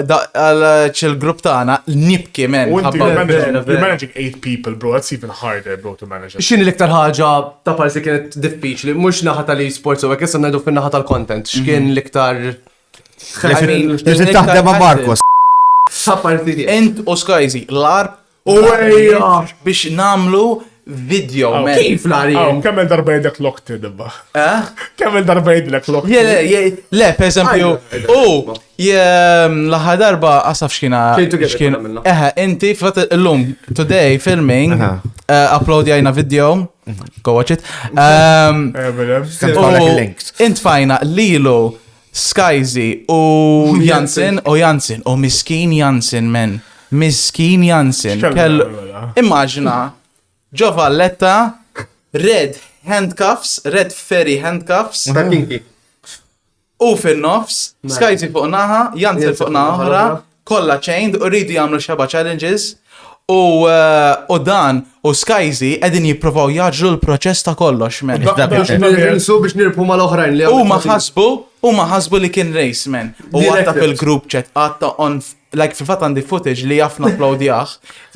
ċil-grupp tagħna nibki, men. You're managing 8 people, bro. That's even harder, bro, to manage. X'inhi l-iktar ħaġa ta' parsi kienet diffiċli, mhux naħa tal-e-sports u issa ngħidu fin-naħa tal-content. X'kien l-iktar Taħdem ma' Markos. ta' parti di. Ent u Skyzy, l-arb biex namlu video, men. Kif l-arjen? Kemmel darba jidek locked dibba. Kemmel darba jidek locked. Le, per esempio, laħa darba asaf xkina. Inti, l-lum, today, filming, uploadjajna video, go watch it. Int fajna, Lilu, Skyzy u Jansen, u miskin Jansen, men. Miskin Jansen. Immaġina, Giovalletta, red handcuffs, red fairy handcuffs. U fin-nofs, Skyzy fuq naħa, Jansen fuq naħa oħra, kollha chained, u rridu jagħmlu xaba challenges. U dan, u Skyzy edin jipprovaw jaġlu l-proċess ta' kollox, men. Biex nirpu mal-oħrajn li U maħasbu li kien race, men. U għatta fil-group chat, għatta on, like fil-fat għandi footage li jafna uploadjaħ,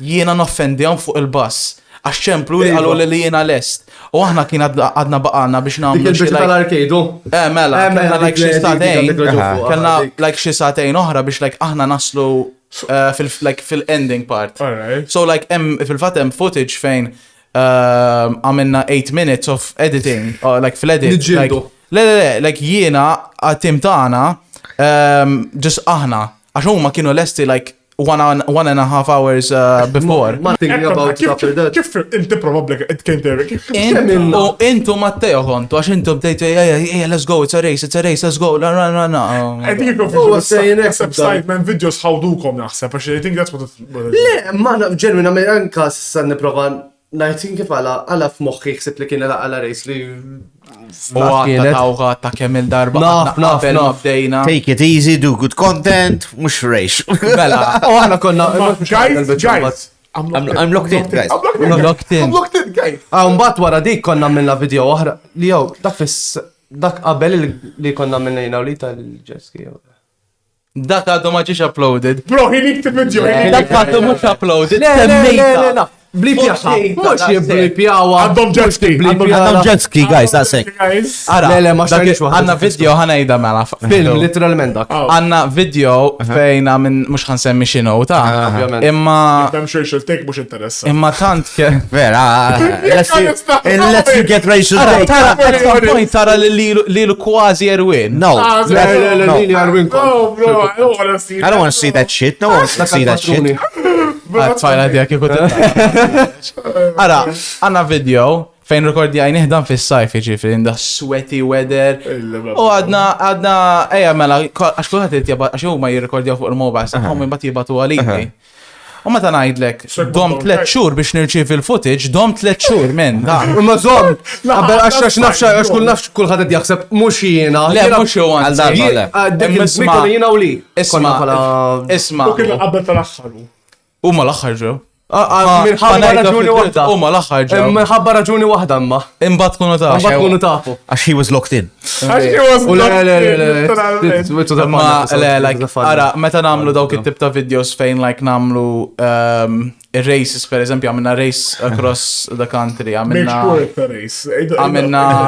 jiena noffendijom fuq il-bass. Għaxċemplu li għallu li jiena lest. U aħna kien għadna baqana biex namlu xie tal-arkejdu. Mela, kellna like xie satejn, kellna like xie satejn oħra biex like aħna naslu fil-ending part. So like fil-fatem footage fejn għamilna 8 minutes of editing, like fil-edit. Like jiena għattim taħna, just aħna, għax huma kienu lesti like 1.5 hours before. Thinking about after that. Kif inti probably it came there? Intu Matteo kontu, għax intu bdejtu, let's go, it's a race, let's go, no. I think you confused excitement videos ħawdukom naħseb, I think that's what it was. Le, ma ġenwin għamil anka s-san niprofa najtin kif għala f'moħħi xsib li kien għala race li u għatta ta' kemm il-darba għabel bdejna. Take it easy, do good content, mux race. Bella. U għana konna. Guys, I'm locked in, guys. I'm locked in, guys. Mbatt wara dik konna minna video oħra li jow, dak qabel li konna minna jina u li tal-ġeski. Dak għaddu maġiġ uploaded. Bro, he leaked the video. Dak għaddu mux uploaded. Le, blip jaxa. Mux blip jawa. Għandhom ġetski. Għandhom ġetski, guys, that's it. Ara, Le, ma xtajnix waħda. għanna video ħanajda mela. Film, literalment dak. Għanna video fejn għamin mux ħansemmi xinu ta' imma. I'm sure she'll take mux interessa. Imma tant Vera, let's you get racial take. Tara, at some point tara li lu kważi Erwin. No. Lili Arwin Oh, bro, I don't want to see that. I don't want to see that shit. No one wants to see that shit. Tfajla di għak ikut. Ara, għanna video fejn rekordjaj nihdan fis-sajf ġifri, in the sweaty weather. U għadna, eja mela, għax kullħat għax huma jirrekordjaw fuq il-mobile, saħħom bat jibatu għalini. U meta ngħidlek, dom 3 xhur biex nirċiev il-footage, dom 3 xhur minn. Ma zom, għax nafx kullħat jaħseb mux jiena. Le, mux jew Mikro jiena u li. Isma. U kien qabel tal-axħaru. Huma l-aħħar ġew. Minħabba raġuni wahda. Huma l-aħħar ġew. Minħabba raġuni wahda imma. Imbagħad tkunu tafu. Imbagħad tkunu tafu. Għax he was locked in. Ara, meta nagħmlu dawk it-tip ta' videos fejn like nagħmlu races, per eżempju, għamilna race across the country, għamilna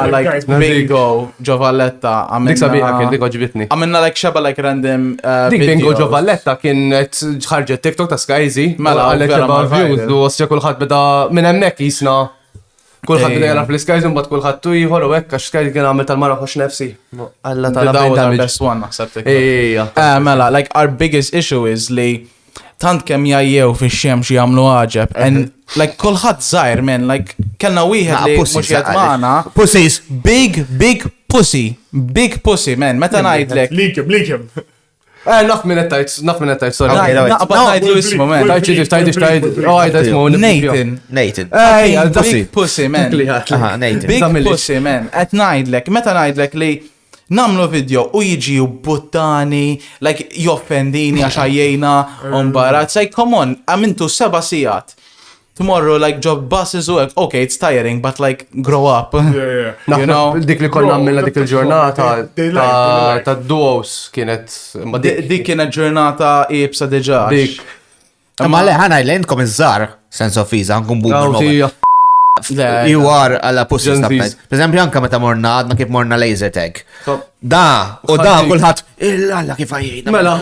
like bingo, Giovalletta, għamilna like xaba like random dik bingo Giovalletta kienet ħarġet TikTok ta' Skyzy, mela għalek views u għosja kullħat beda minn hemmhekk jisna kullħat beda jaraf l-Skyzy mbagħad kullħat tu jħor u hekk għax Skyzy kien għamel tal-mara ħox nefsi. Alla tal best one naħseb TikTok. Mela, like our biggest issue is li tant kem jajjew fi xemx jgħamlu għaġeb. And like kolħat zaħir, man, like kellna wieħed li mux jgħatmana. Pussies. Big pussy, man. Meta najdlek. Likim. Naf minnet tajt, sorry. Naqbad najdlu ismu, man. Nathan. Big pussy, man. Big pussy, man. At najdlek, meta najdlek li namlu video u jiġi u buttani, like joffendini għax għajjena unbarat. It's like, come on, għamintu 7 sigħat. Tomorrow, like, job buses u okay, it's tiring, but like, grow up. Yeah. You know? Dik li konna għamilna dik il-ġurnata ta' duos kienet. Dik kienet ġurnata ibsa deġa. Dik. Ma le, ħana jlendkom iż-żar, sense of ease, għankum bubu. You are għalla pussy sometimes. Per esempio, anka meta morna, għadna kif morna laser tag. Da, u da, kullħat, illa kif għajjina. Mela,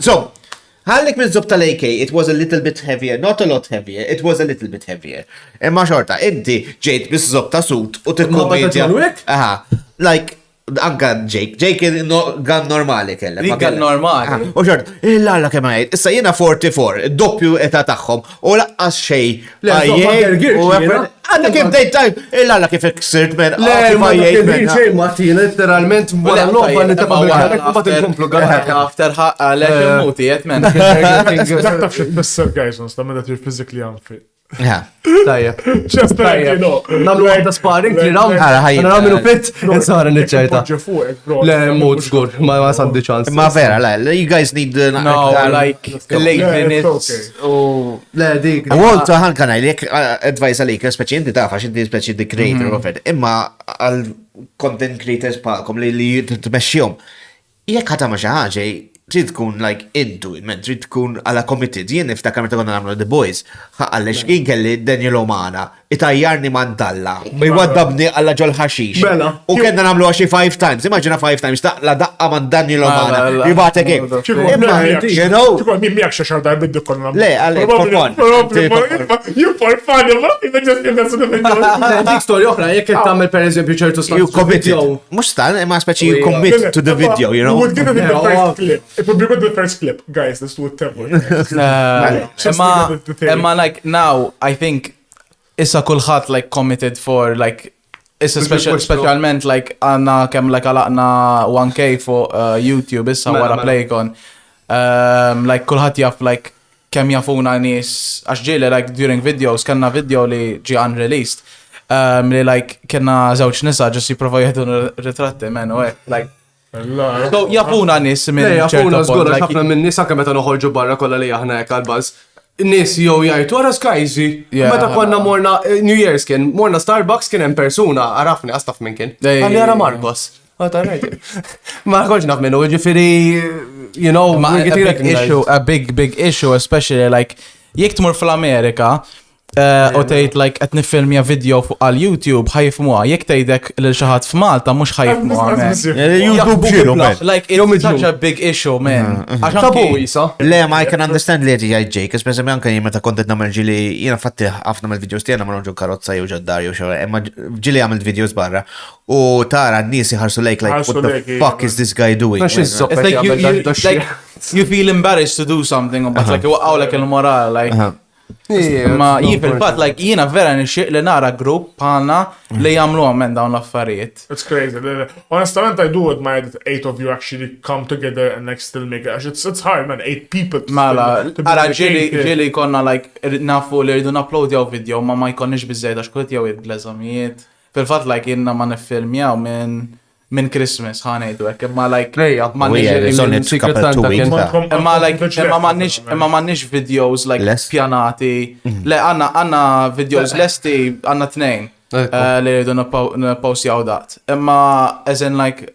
so, ħallik minn zob tal-AK, it was a little bit heavier, not a lot heavier, it was a little bit heavier. Imma xorta, inti ġejt bis zob ta' sut u t-komedja. Aha, like, anka Jake gan normali kelle. Gan normali. U xort, illa kemm għajt, issa jena 44, doppju eta tagħhom, u laqqas xej. Għanna kif dejt tajb, illa kif iksirt men. Le, ma kien xej Martina, literalment wara l-logħba li tibqa' bil-ħarek u bat inkomplu għalhekk. After l-muti, jetmen. Dak taf xit bisser guys, nsta meta you're physically unfit. Tajjeb. Just like, you know. Namlu għadda sparring, li rawn. Għana namlu fit, nsara nitċajta. Le, mod żgur, ma sandi ċans. Ma vera, you guys need... No, like, late minutes. Le, dik. U għoltu għan kana, jek advice għalik, speċi inti tafa, xinti speċi di creator of it, imma għal content creators pa'kom li t-tmexxjom. Jek ħata ma xaħġa, trid tkun like into it, man, trid tkun għala committed. Jien niftakar meta konna nagħmlu The Boys, għaliex kien kelli Daniel Omana, itajjarni mandalla, u jwaddabni għalla ġol ħaxix. U kellna nagħmlu għaxi 5 times, immaġina 5 times, la daqqa man Daniel Omana, jibatek hekk. Imma, you know. Ċikon min miak xaxar dar biddu konna. Le, għalli, for fun. You for fun, imma just jibda s-sunu dik storja oħra, jekk qed tagħmel pereżempju ċertu You committed. Mux tan, imma speċi you commit to the video, you know. Would give it the first clip. It would be good the first clip. Guys, let's do it tempo. Emma, like, now, I think, issa kulħadd like committed for like issa specialment like għanna kemm like għalaqna 1K fuq YouTube issa wara Playcon. Like kulħadd jaf like kemm jafuna nies għax ġieli like during videos kanna video li ġi unreleased li like kena żewġ nisa ġus jipprovaw jieħdu ritratti men u like so jafuna nies minn jafuna żgur ħafna minn nies anke meta noħorġu barra kollha li aħna hekk għall-buzz. Nis jow jgħajtu, għara skajzi. Meta konna morna, New Year's kien, morna Starbucks kien hemm persuna, għarafni, għastaf minn kien. Għalli għara Markos. Għata rajti. Ma għakonx naf minnu, ġifiri, you know, a big issue, especially like, jek tmur fl-Amerika, u tgħid like qed nifilmja video fuq għal YouTube ħajfmuha, jekk tgħidek lil xi ħadd f'Malta mhux ħajfmuha. YouTube xielu man. Like it's such a big issue man. Tabu isa. Le, ma I can understand li jgħid Jake, speċjalment anke jien meta kont qed nagħmel ġili jiena fatti ħafna mill-videos tiegħi ma nagħmlu karozza jew ġaddar jew xi imma ġili għamilt videos barra u tara n-nies iħarsu lejk like what the fuck is this guy doing? You feel embarrassed to do something but like waqgħu il-moral like ma fil-fatt, like, jiena vera nixtieq li nara grupp bħalna li jagħmlu minn dawn l-affarijiet. It's crazy. Honestament, I do admire that 8 of you actually come together and like still make it. It's hard, man. 8 people. Mala, ara ġili konna like nafu li rridu uploadjaw video ma jkonniex biżejjed għax kulħadd jew il-bleżamijiet. Fil-fatt like jiena ma niffilmjaw minn Christmas ħanejdu hekk imma like ma m'għandniex videos like pjanati. Le għandna videos lesti għandna 2 li rridu nippostjaw dat. Imma as in like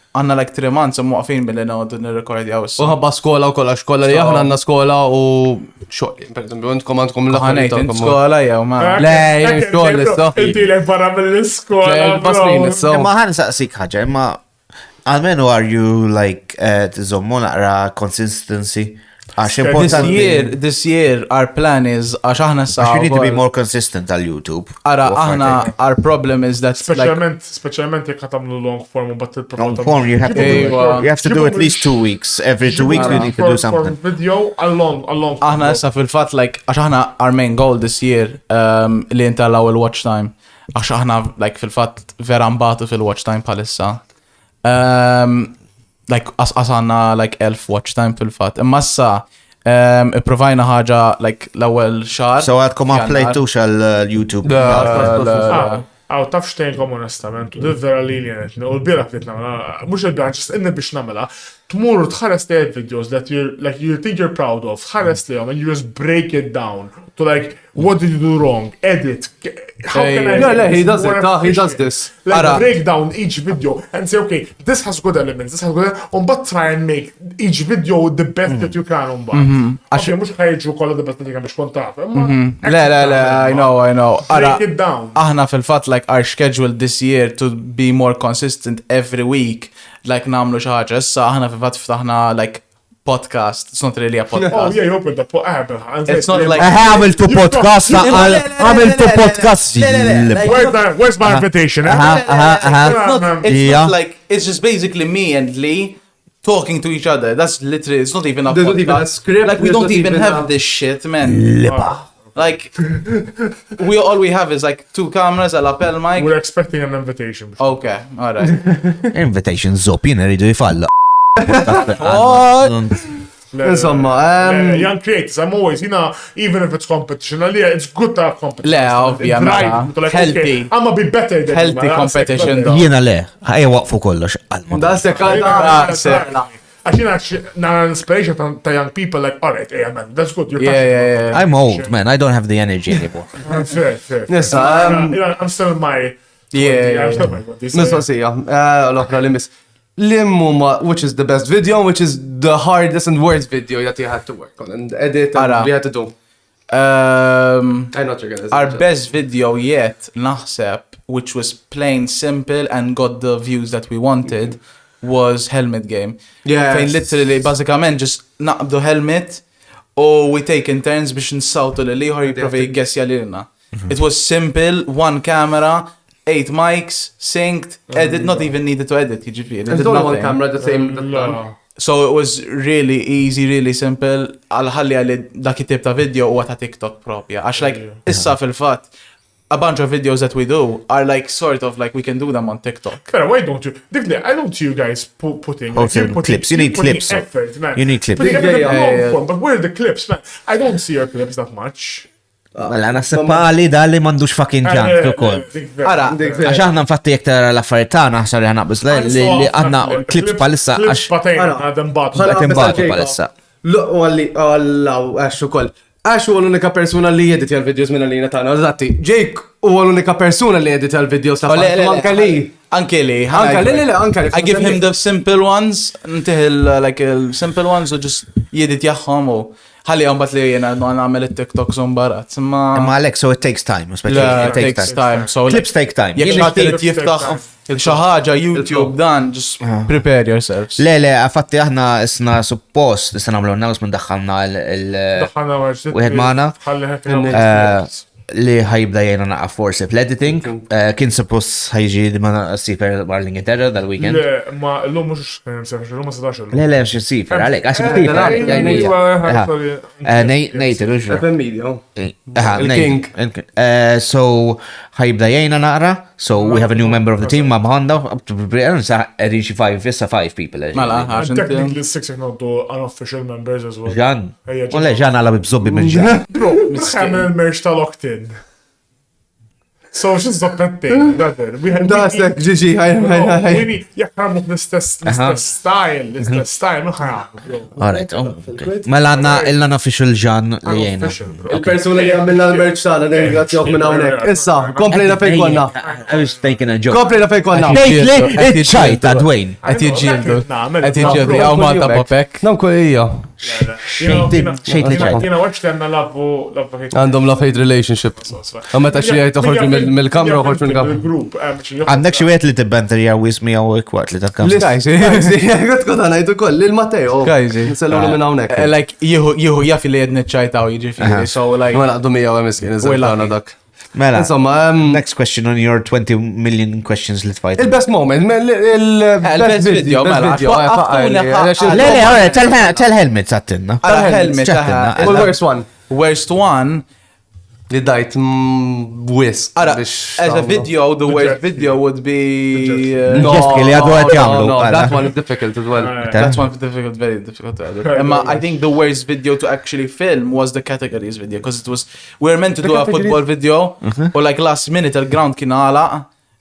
għandna like 3 months waqfin billi noqgħdu nirrekordjaw issa. U ħabba skola u kollha xkolla li aħna għandna skola u xogħol. Per eżempju intkom għandkom l-aħħar skola jew ma. Le, xogħol issa. Inti lek barra mill-iskola. Imma ħan saqsik ħaġa, imma għalmenu are you like tżommu naqra consistency? This year our plan is għax aħna sa you need to be more consistent għal YouTube. Ara aħna our problem is that specialment jekk għatamlu long form but long form you have to do at least 2 weeks. Every 2 weeks you need to do something. Video along. Aħna issa fil-fatt like għax aħna our main goal this year li intallaw il-watch time. Għax aħna like fil-fatt vera mbagħtu fil-watch time bħalissa. Like għasanna like 1000 watch time fil-fatt. Imma issa provajna ħaġa like l-ewwel xahar. So għadkom upload tux għal YouTube. Għaw, taf xtejnkom onestament, u d-vera li jenetni, u l-bira bdiet namela, mux il-bira, ġist inni biex namela, tmurru tħares li videos that you think you're proud of, tħares li and you just break it down to like, what did you do wrong, edit, how can I... Yeah, he does it, he does this. Like, break down each video and say, okay, this has good elements, this has good elements, but try and make each video the best that you can, Okay, mux ħajġu kolla the best that you can biex kontaf. Le, I know. Break it down. Aħna fil-fat, like, our schedule this year to be more consistent every week, like, namlu xaħġa. Issa aħna fil-fat ftaħna, like, podcast. It's not really a podcast. Oh, yeah, you opened the podcast. It's not like... Għamiltu podcast, għamiltu podcast. Where's my invitation? It's not like, it's just basically me and Lee talking to each other. That's literally, it's not even a There's podcast. not even a script. Like, we don't even have this shit, man. Like, all we have is like 2 cameras, a lapel mic. We're expecting an invitation. Okay, alright. Invitation zop, jina rridu jifalla. Insomma, young creators, I'm always, even if it's competition, it's good to have competition. Le, ovvijament. Healthy. I'm gonna be better than Healthy you, competition, though. Jina le, ħajja waqfu kollox. that's the kind Actually, now inspiration to young people, like, all right, yeah, man, that's good. You're Yeah. I'm old, man. I don't have the energy anymore. Fair. Yes, I'm still in my... I'm still in my 20s. Mistoqsija, l-oħra li miss. Huma, which is the best video, which is the hardest and worst video that you had to work on and edit and you had to do. I'm not sure. Our best video yet, naħseb, which was plain simple and got the views that we wanted, was helmet game. Yeah. Fejn literally, basikament, just naqbdu helmet, or we take in turns biex nsawtu li liħor jiprofi jgessja lilna. It was simple, 1 camera, 8 mics, synced, edit, not even needed to edit, jiġifieri. There's only 1 camera the same. So it was really easy, really simple. Għal-ħalli għalli dak it-tip ta' video u ta' TikTok propja. Għax like, issa fil-fat, a bunch of videos that we do are like sort of like we can do them on TikTok. But why don't you? I don't see you guys putting clips. You need clips. Effort, man. You need clips. But where are the clips, man? I don't see your clips that much. Mela, naseppali dalli mandux fucking ġant ukoll. Ara, Għax aħna nfatti jek tara l-affarijiet tagħna ħsar li ħanaqbis li għandna clips palissa għax batu palissa. Għax ukoll. Għax huwa l-unika persuna li jedit l-videos minna li tagħna. Eżatti, Jake huwa l-unika persuna li jedit l-videos ta' anke li. Anke li. I give him the simple ones, ntihil like simple ones u just jedit jaħħom u ħalli għambat li jena għamil il-TikTok zombarat. Ma għalek, so it takes time. It takes time. Clips take time. Jek xaħti jiftaħ il-xaħġa YouTube dan, just prepare yourselves. Le, għafatti aħna isna suppost, isna għamlu announcement daħħalna il-wieħed maħna li ħajibda jena naqqa forsi fl-editing. Kien suppost ħajġi ma sifer Marling Interra dal-weekend. Le, ma l-lum mux sefer, l-lum ma sadax l-lum. Le, mux sifer, għalek, nejtir, uġra. FM Media. Il-King. So, ħajibda jena naqra, so we have a new member of the team, ma bħanda, għedin xi 5 people. Mela, Technically, 6 not do unofficial members as well. Ġan. Ole, ġan għala bibżobbi minn ġan. Bro, għamil il-merch tal-Octin. So, xis doppettin, brother. Dasek, ġiġi, ħaj. Jek għamlu l-istess style, mħu Alright, mela għanna official ġan li jena. Il-persuna li għamilna l-merch tagħna ringrazzjawk minn hawnhekk. Issa, komplejna fejn konna. I was taking a joke. Komplejna fejn konna. Tejt li ċajta, Dwayne. Għet jġildu, għaw Malta Popek. Namku hija. Xejt li ċajta. Jena għax tenna labbu Għandhom love-hate relationship. Għameta xie għajt uħorġu mill-kamra uħorġu mill-kamra. Għandek xie għet li t-benter jgħawismi għaw ikwart li ta' Kajzi, għet kota għajtu koll, il-Mateo. Kajzi. Nsellu minn hawnhekk. Like, jihu jaffi li jedni ċajtaw jiġifieri, so like. Ma naqdu mija għamiskin, iżda dak. Mela, insomma, next question on your 20 million questions li tfajt. Il-best moment, il-best video, mela. Le, tell-helmet sattinna. Tell-helmet, well, worst one. Worst one, Li dajt wis. Ara, as a video, the worst video would be... Ġeski li għadu għed jamlu. No, that one is difficult as well. That's one difficult, very difficult to edit. I think the worst video to actually film was the categories video, because we were meant to do a football video, or like last minute il-ground kien għala,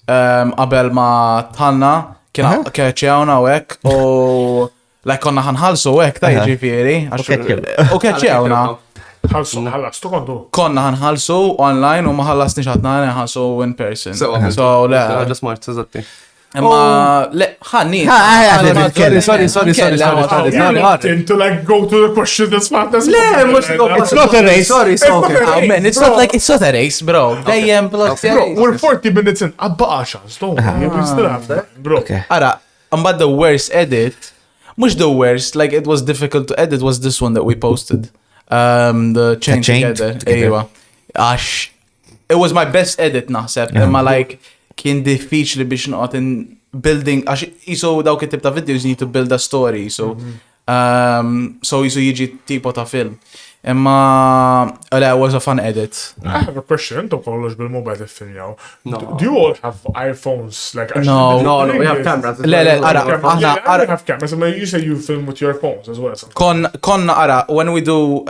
qabel ma tħanna, kien kħeċjawna u hekk, u like konna ħanħalsu u hekk ta' ġifieri. U kħeċjawna. ħallastu kontu. Konna ħanħalsu online u ma ħallasni xatna ħanħalsu in person. So, le. Għadda smart, eżatti. Imma, le, ħanni. Sorry. To like go to the question that's not as It's not a race. Sorry. Oh man, it's not a race, bro. Dejjem plus. We're 40 minutes in. Abba 10, don't we still have that, bro. Ara, but the worst edit, much the worst, like it was difficult to edit, was this one that we posted. The chain together. Ewa. Ash, it was my best edit naħseb. Imma like kien diffiċli biex noqgħod in building għax iso dawk it-tip ta' videos need to build a story, so so iso jiġi tipo ta' film. Imma it was a fun edit. I have a question. Intom kollox bil-mobile tiffilmjaw. Do you all have iPhones? Like No, we have cameras. Le, ara, I have cameras. I mean, you say you film with your phones as well. Konna ara, when we do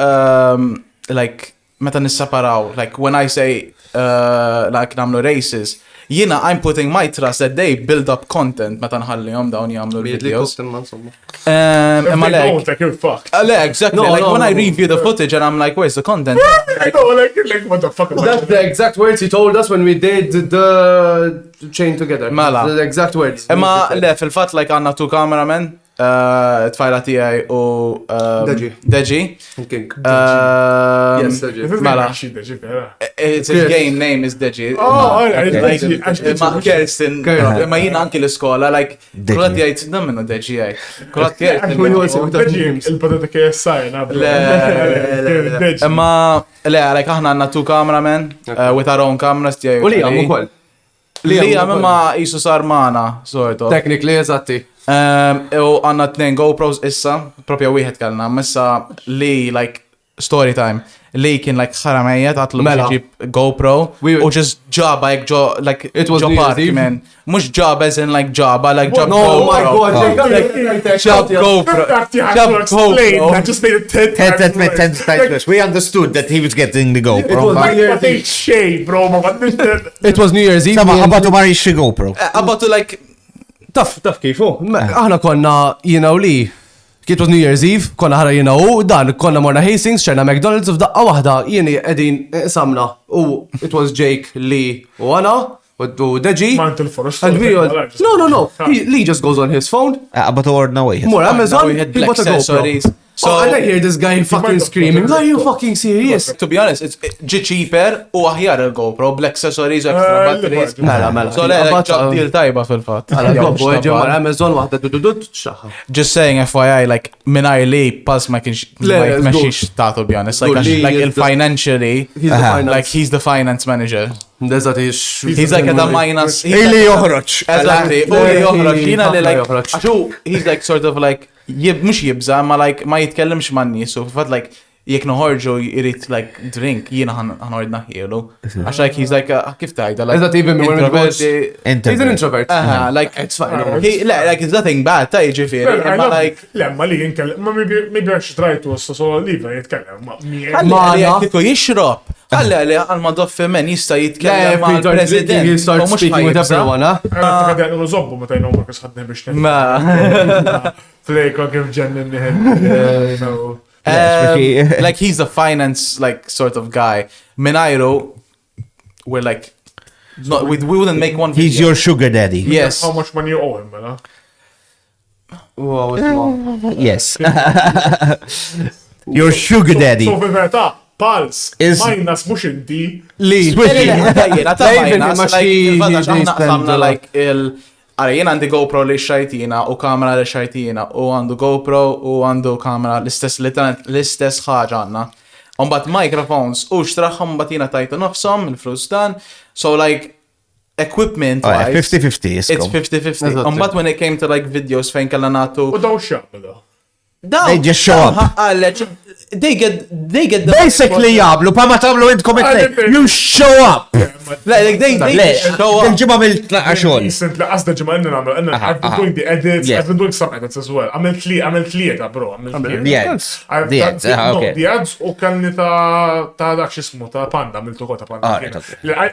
like meta nissaparaw, like when I say like namlu races, Jina, I'm putting my trust that they build up content meta nħallihom dawn jagħmlu videos. Like you're fucked. Exactly. Like when I review the footage and I'm like, where's the content? I know, like what the fuck? That's the exact words he told us when we did the chain together. Mela. The exact words. Imma le fil-fatt like għandna two cameramen, tfajla tiegħi u Deji. Yes, Deji. Mela. His game name is Deji. Ma Kerstin, ma jina anki l-iskola, like, kullat jgħid, minnu Deji jgħid. Kullat jgħid. Il-patata KSI, Imma, le, like, aħna għanna two cameramen, with our own cameras tiegħi. U li għam ukoll. Li għam imma jisu sar maħna, sorto. Technically, eżatti. U għanna 2 GoPros issa, propja wieħed kellna, missa li, like, story time. Li kien like ħaramejja tatlu ġib GoPro u just ġaba like ġo party man. Mux ġaba as in like ġaba, like ġab GoPro. Oh my god, ġab GoPro. I just made it 10 times. We understood that he was getting the GoPro. It was New Year's Eve. Sama, għabatu marri xie GoPro. Għabatu like... Taf kifu. Aħna konna jina u li. It was New Year's Eve, konna ħara jina u dan, konna morna Hastings, ċerna McDonald's, f'daqqa wahda jieni edin samna. U it was Jake, Lee u għana, u Deji. No. Lee just goes on his phone. Għabatu ordna way. More Amazon, he bought a GoPro. So and I hear this guy fucking screaming, are you fucking serious? To be honest, it's cheaper u aħjar il-GoPro, bl-accessories, extra batteries. Mela. So le, ġab deal tajba fil-fat. Amazon wahda xaħħa. Just saying FYI, like, minaj li pas ma kienx meċiex ta' to be honest. Like il-financially, like he's the finance manager. He's like at a minus. Ili joħroċ. Exactly. Ili joħroċ. Jina li like, għaxu, he's like sort of like, mux jibza, ma like, ma jitkellimx manni, so fat like, jek noħorġu jirit like drink, jina ħanordna ħielu. Għax like, he's like, kif tajda, like, is that even more introvert? He's an introvert. Like, it's fine. Like, it's nothing bad, ta' ġifiri. Lemma li jinkellem, ma maybe I should try to so liva jitkellem. Ma jekk jixrob. Għalli għal-ma doffi men jista jitkellem ma' l-president. He starts speaking with everyone, Għadda għannu zobbu ma tajnu Markos ħadni biex Ma. Flejko kif ġennin like he's a finance like sort of guy. Minajru, we're like, we wouldn't make one video. He's your sugar daddy. Yes. How much money you owe him, man? Wow, it's small. Yes. Your sugar daddy. So fil-verta, PULZE Is- minus mux inti. Lee. Għara, jena għandi GoPro li xajtina u kamera li xajtina u għandu GoPro u għandu kamera l-istess ħaġa għanna. Umbat microphones u xtraħħom umbat jena tajtu nofsom il-flus dan. So like, equipment-wise... 50-50. It's 50-50. Umbat when it came to like videos fejn kalla natu... U daw xabba da. They just show up. They get the Basically jablu, pa ma tamlu intkom it-tnejn. You show up. like they show up. Il-ġimgħa mill-tlaqa xogħol. Recent laqas da ġimgħa inna nagħmlu I've been doing the edits, I've been doing some edits as well. Għamilt tlieta bro, The ads. The ads, okay. The ads u kellni ta' dak x'ismu ta' Panda, għamiltu kol ta' Panda.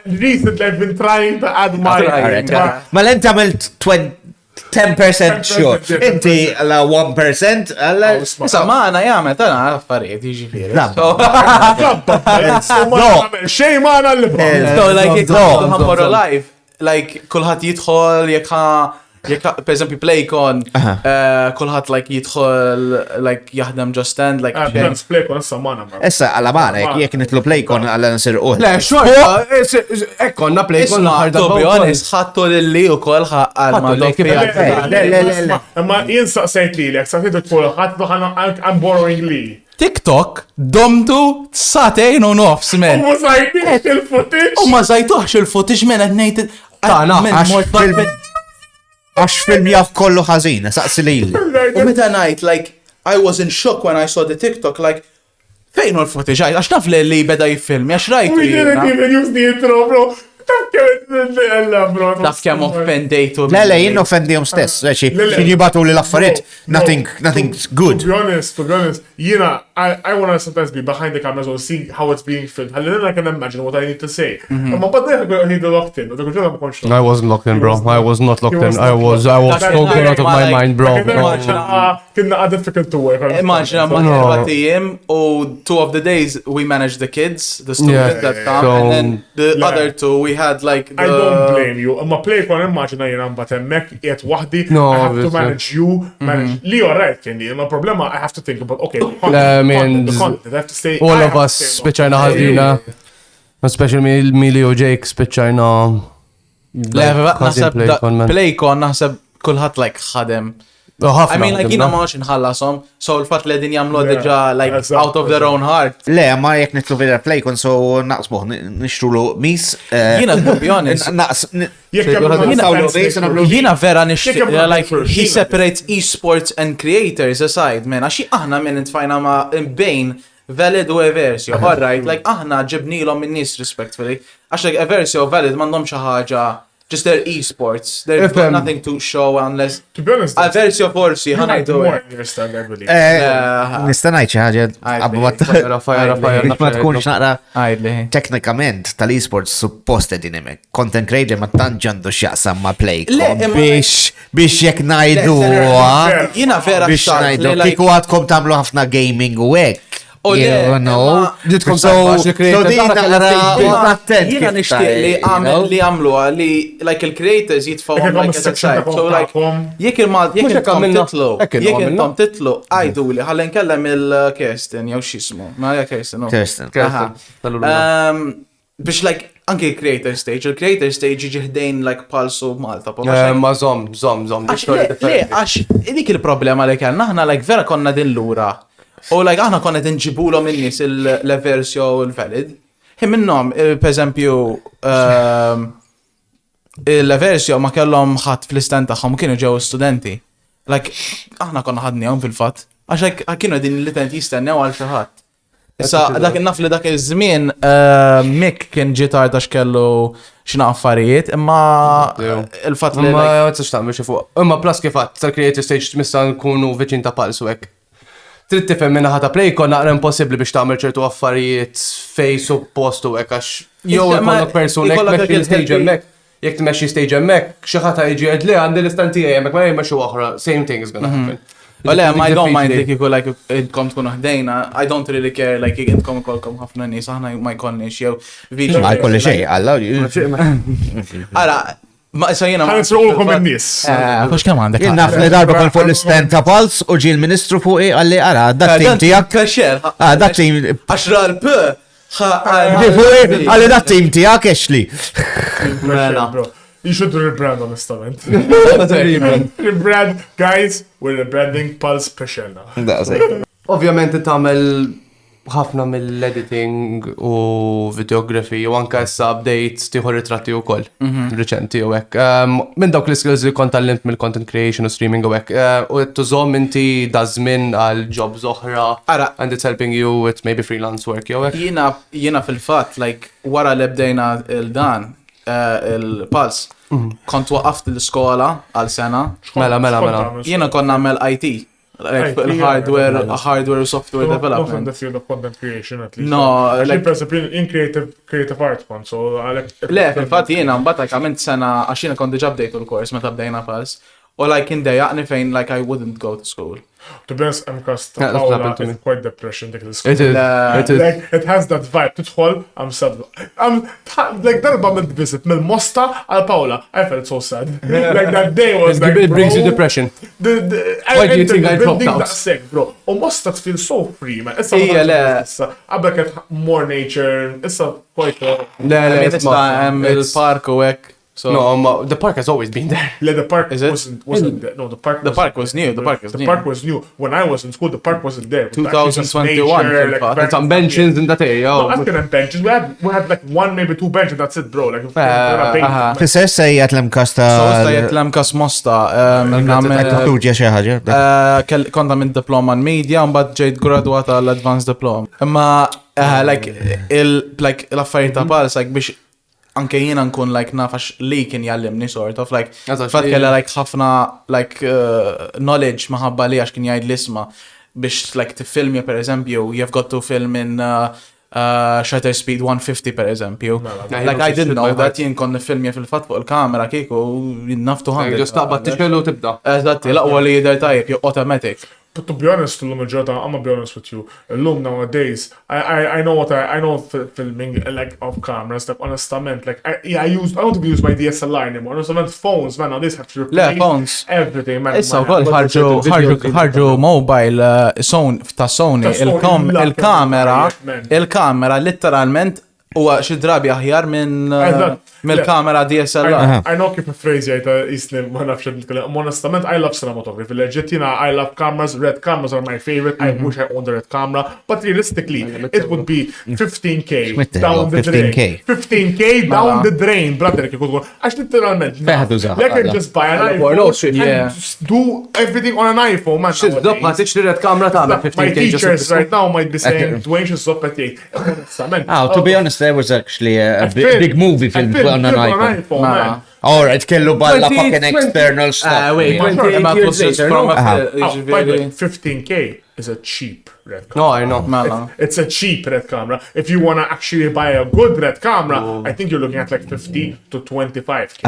Recently I've been trying to add my Ma l-enti għamilt 10% sure. Inti għalla 1% għalla. Issa maħna jgħamil tana affarijiet jiġifieri. Xej maħna l-libra. So like ħammorru live, like kulħadd jidħol jekk per eżempju Playcon, kulħadd like jidħol like jaħdem just stand like Playcon issa maħna. Issa għalla maħna jekk nitlu Playcon għalla nsir uħ. Le, xorta, ekkonna Playcon to be honest, ħattu li u kol ħaqqal ma Le, ma jinsaqsejt li l-ek, saqsejt il-kol, ħattu I'm borrowing li. TikTok domtu satejn u nofs men. U ma sajtiex il-footage. U ma sajtuħx il-footage men għadnejt. Għax film jaff kollu ħazina, saqsi li li. U meta najt, like, I was in shock when I saw the TikTok, like, fejn u l-footage, għax naf li beda jiffilm, għax rajtu We didn't even use the intro, bro. Taf kem offendejtu. Le, jinn offendijom stess, għaxi, xin jibatu li l-affariet, nothing good. To be honest, jina, I want to sometimes be behind the cameras or see how it's being filmed. Then I can imagine what I need to say. Ma badda I need to locked in. I wasn't locked in, bro. I was not locked in. I was so good out of my mind, bro. Kinna difficult to work. Imagine ma team u 2 of the days we managed the kids, the students that come, and then the other 2 we had like the... I don't blame you. Ma play kon immaġina jena mbatemmek jiet wahdi. No, I have to manage you, manage li alright kendi. Ma problema I have to think about, okay, the content. I have to say... All of us spiċċajna ħażina. Especially me, Leo, Jake, spiċċajna... Naħseb Playcon, naħseb kulħadd like ħadem. I mean, like, jina maħx nħallasom, so l-fat li din jamlu diġa, like, out of their own heart. Le, ma jek nitlu vera Playcon, so naqsmuħ, nishtru mis. Jina, to be honest. Jina vera nishtiq, like, he separates esports and creators aside, man. Għaxi aħna minn intfajna ma bejn valid u Eversio. Alright, like, aħna ġibnilom minn nis respectfully. Għax like Eversio valid mandom xaħġa. Just their esports. There's nothing to show unless... To be honest... Versio forsi, ħana jdu. Nistanajt xaħġa. Ma tkunx naqra. Teknikament tal-esports supposted dinime. Content creator ma tanġandu xaqsam ma Playcon. Biex jek najdu. Jina vera biex najdu. Kiku għadkom tamlu ħafna gaming u għek. Jina nishtiq li għamlu li like il-creators jitfaw like as a side. So like jek intom titlu għajdu li ħallen kellem il-Kirsten jew xismu. Ma hija Kirsten. Biex like anke il-creator stage ġiħdejn like PULZE u Malta. Ma zom. Għax dik il-problema li kellna aħna like vera konna din lura. U like aħna konna tinġibulhom in-nies l-Eversio u l-Valid. Minnhom, per eżempju, l-Eversio ma kellhom ħadd fl-istent tagħhom kienu ġew studenti. Like aħna konna ħadnihom fil-fatt. Għax kienu din l-itent jistennew għal xi ħadd. Issa dak naf li dak iż-żmien Mick kien ġitar għax kellu x'na affarijiet, imma il-fatt li ma tistax tagħmel xi fuq. Imma plus kif għadd tal-creative stage mista nkunu viċin ta' PULZE u hekk. Trid tifhem minna ħata Playcon naqra impossibbli biex tagħmel ċertu affarijiet fej suppost u hekk għax jew ikollok persuna jekk tmexxi stage hemmhekk, jekk tmexxi stage hemmhekk xi ħadd jiġi qed le għandi l-istant tiegħi hemmhekk ma jmexxu oħra, same thing is gonna happen. Well, I don't mind li kiku like intkom tkunu ħdejna, I don't really care like intkom ikolkom ħafna nies, aħna ma jkollniex jew video. Ma jkolli xejn, alla. Ara, ma issa jiena ma nisruqulkom in-nies. Kux kemm għandek. Jien naf li darba kon fuq l-istent ta' PULZE u ġie l-Ministru fuqi għalli ara dak tim tiegħek. Kaxxer. Dak tim 10 p. Għalli dak tim tiegħek exli. You should rebrand honestament. Rebrand, guys, we're rebranding PULZE Special now. Ovvjament tagħmel ħafna mill-editing u videography u anka issa updates tieħu ritratti wkoll riċenti u hekk. Minn dawk l-skills li kont tallimt mill-content creation u streaming u hekk. U tużhom inti dażmin għal jobs oħra and it's helping you with maybe freelance work jew hekk. Jiena fil-fatt like wara li bdejna il-dan il-PULZE kont waqaft l-iskola għal sena. Mela. Jiena konna nagħmel IT. Like hardware u software development. Not in the field of content creation at least. No, like in creative art one, so Le, fil-fatt jiena mbagħad għamilt sena għax jiena kont diġà bdejtu l-kors meta bdejna PULZE. U like indejjaqni fejn like I wouldn't go to school. To be honest, MCAS is quite depression. It is. Like, it has that vibe. Tidħol, I'm sad. Like, darba visit mill-Mosta għal Paula. I felt so sad. Like, that day was like, it brings you depression. Why do you think I dropped out? Sick, bro. U Mosta feel so free, man. Issa għabek more nature. Issa quite il-park u hekk. So no, the park has always been there. The park wasn't there. No, the park was new. The park was new. When I was in school, the park wasn't there. 2021. There's some benches in that area. No, I didn't benches. We had like one, maybe two benches. That's it, bro. Like, Fisser sejjat l-mkasta. Sejjat l-mkas Mosta. L-kreatur xi ħaġa. Konna minn diploma in media, mbagħad ġejt gradwata l-advanced diploma. Imma like l-affarijiet ta' PULZE like biex anke jiena nkun like nafax li kien jallimni sort of like fatt kella like ħafna like knowledge maħabba li għax kien jgħid l-isma biex like tifilmja per eżempju you've got to film in shutter speed 150 per eżempju. Like I didn't know that jien kon nifilmja fil-fatt fuq il-kamera kieku naftu ħandu. Just taqbad tixelu tibda. Eżatti, laqwa li jidher tajjeb jew automatic. But to be honest, I'm gonna be honest with you. Loom nowadays, I know filming like off cameras, like honestament, like I don't use my DSLR anymore. Honestament, phones, man, nowadays have to replace everything, man. Issa wkoll ħarġu mobile ta' Sony il-kamera literalment huwa xi drabi aħjar mill-kamera DSLR. I know kif phrase jgħid isni ma nafx nitkellem. Honestament, I love cinematography. Leġittina, I love cameras. Red cameras are my favorite. I wish I owned a red camera. But realistically, it would be 15K down the drain. 15K down the drain, brother. Għax literalment. I can just buy an iPhone and do everything on an iPhone, man. X'dob ma tiġri red camera tagħmel 15K. My teachers right now might be saying Dwayne should stop at 8. To be honest, there was actually a big movie film on an iPhone. Man. Alright, kellu balla fucking external stuff. Wait, 28 years later. 15K is a cheap red camera. No, I know. It's a cheap red camera. If you want to actually buy a good red camera, I think you're looking at like 50 to 25K.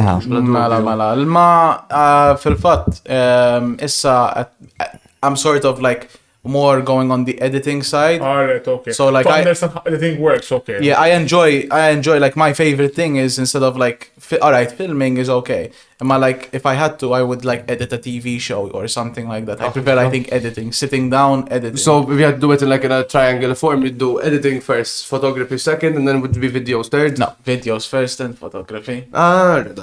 Ma fil-fatt, issa I'm sort of like more going on the editing side. Alright, okay. So like I understand how editing works, okay. Yeah, I enjoy like my favorite thing is instead of like alright, filming is okay. And like if I had to, I would like edit a TV show or something like that. I prefer I think editing, sitting down, editing. So if you had to do it in like in a triangular form, you'd do editing first, photography second, and then it would be videos third? No, videos first and photography. Right.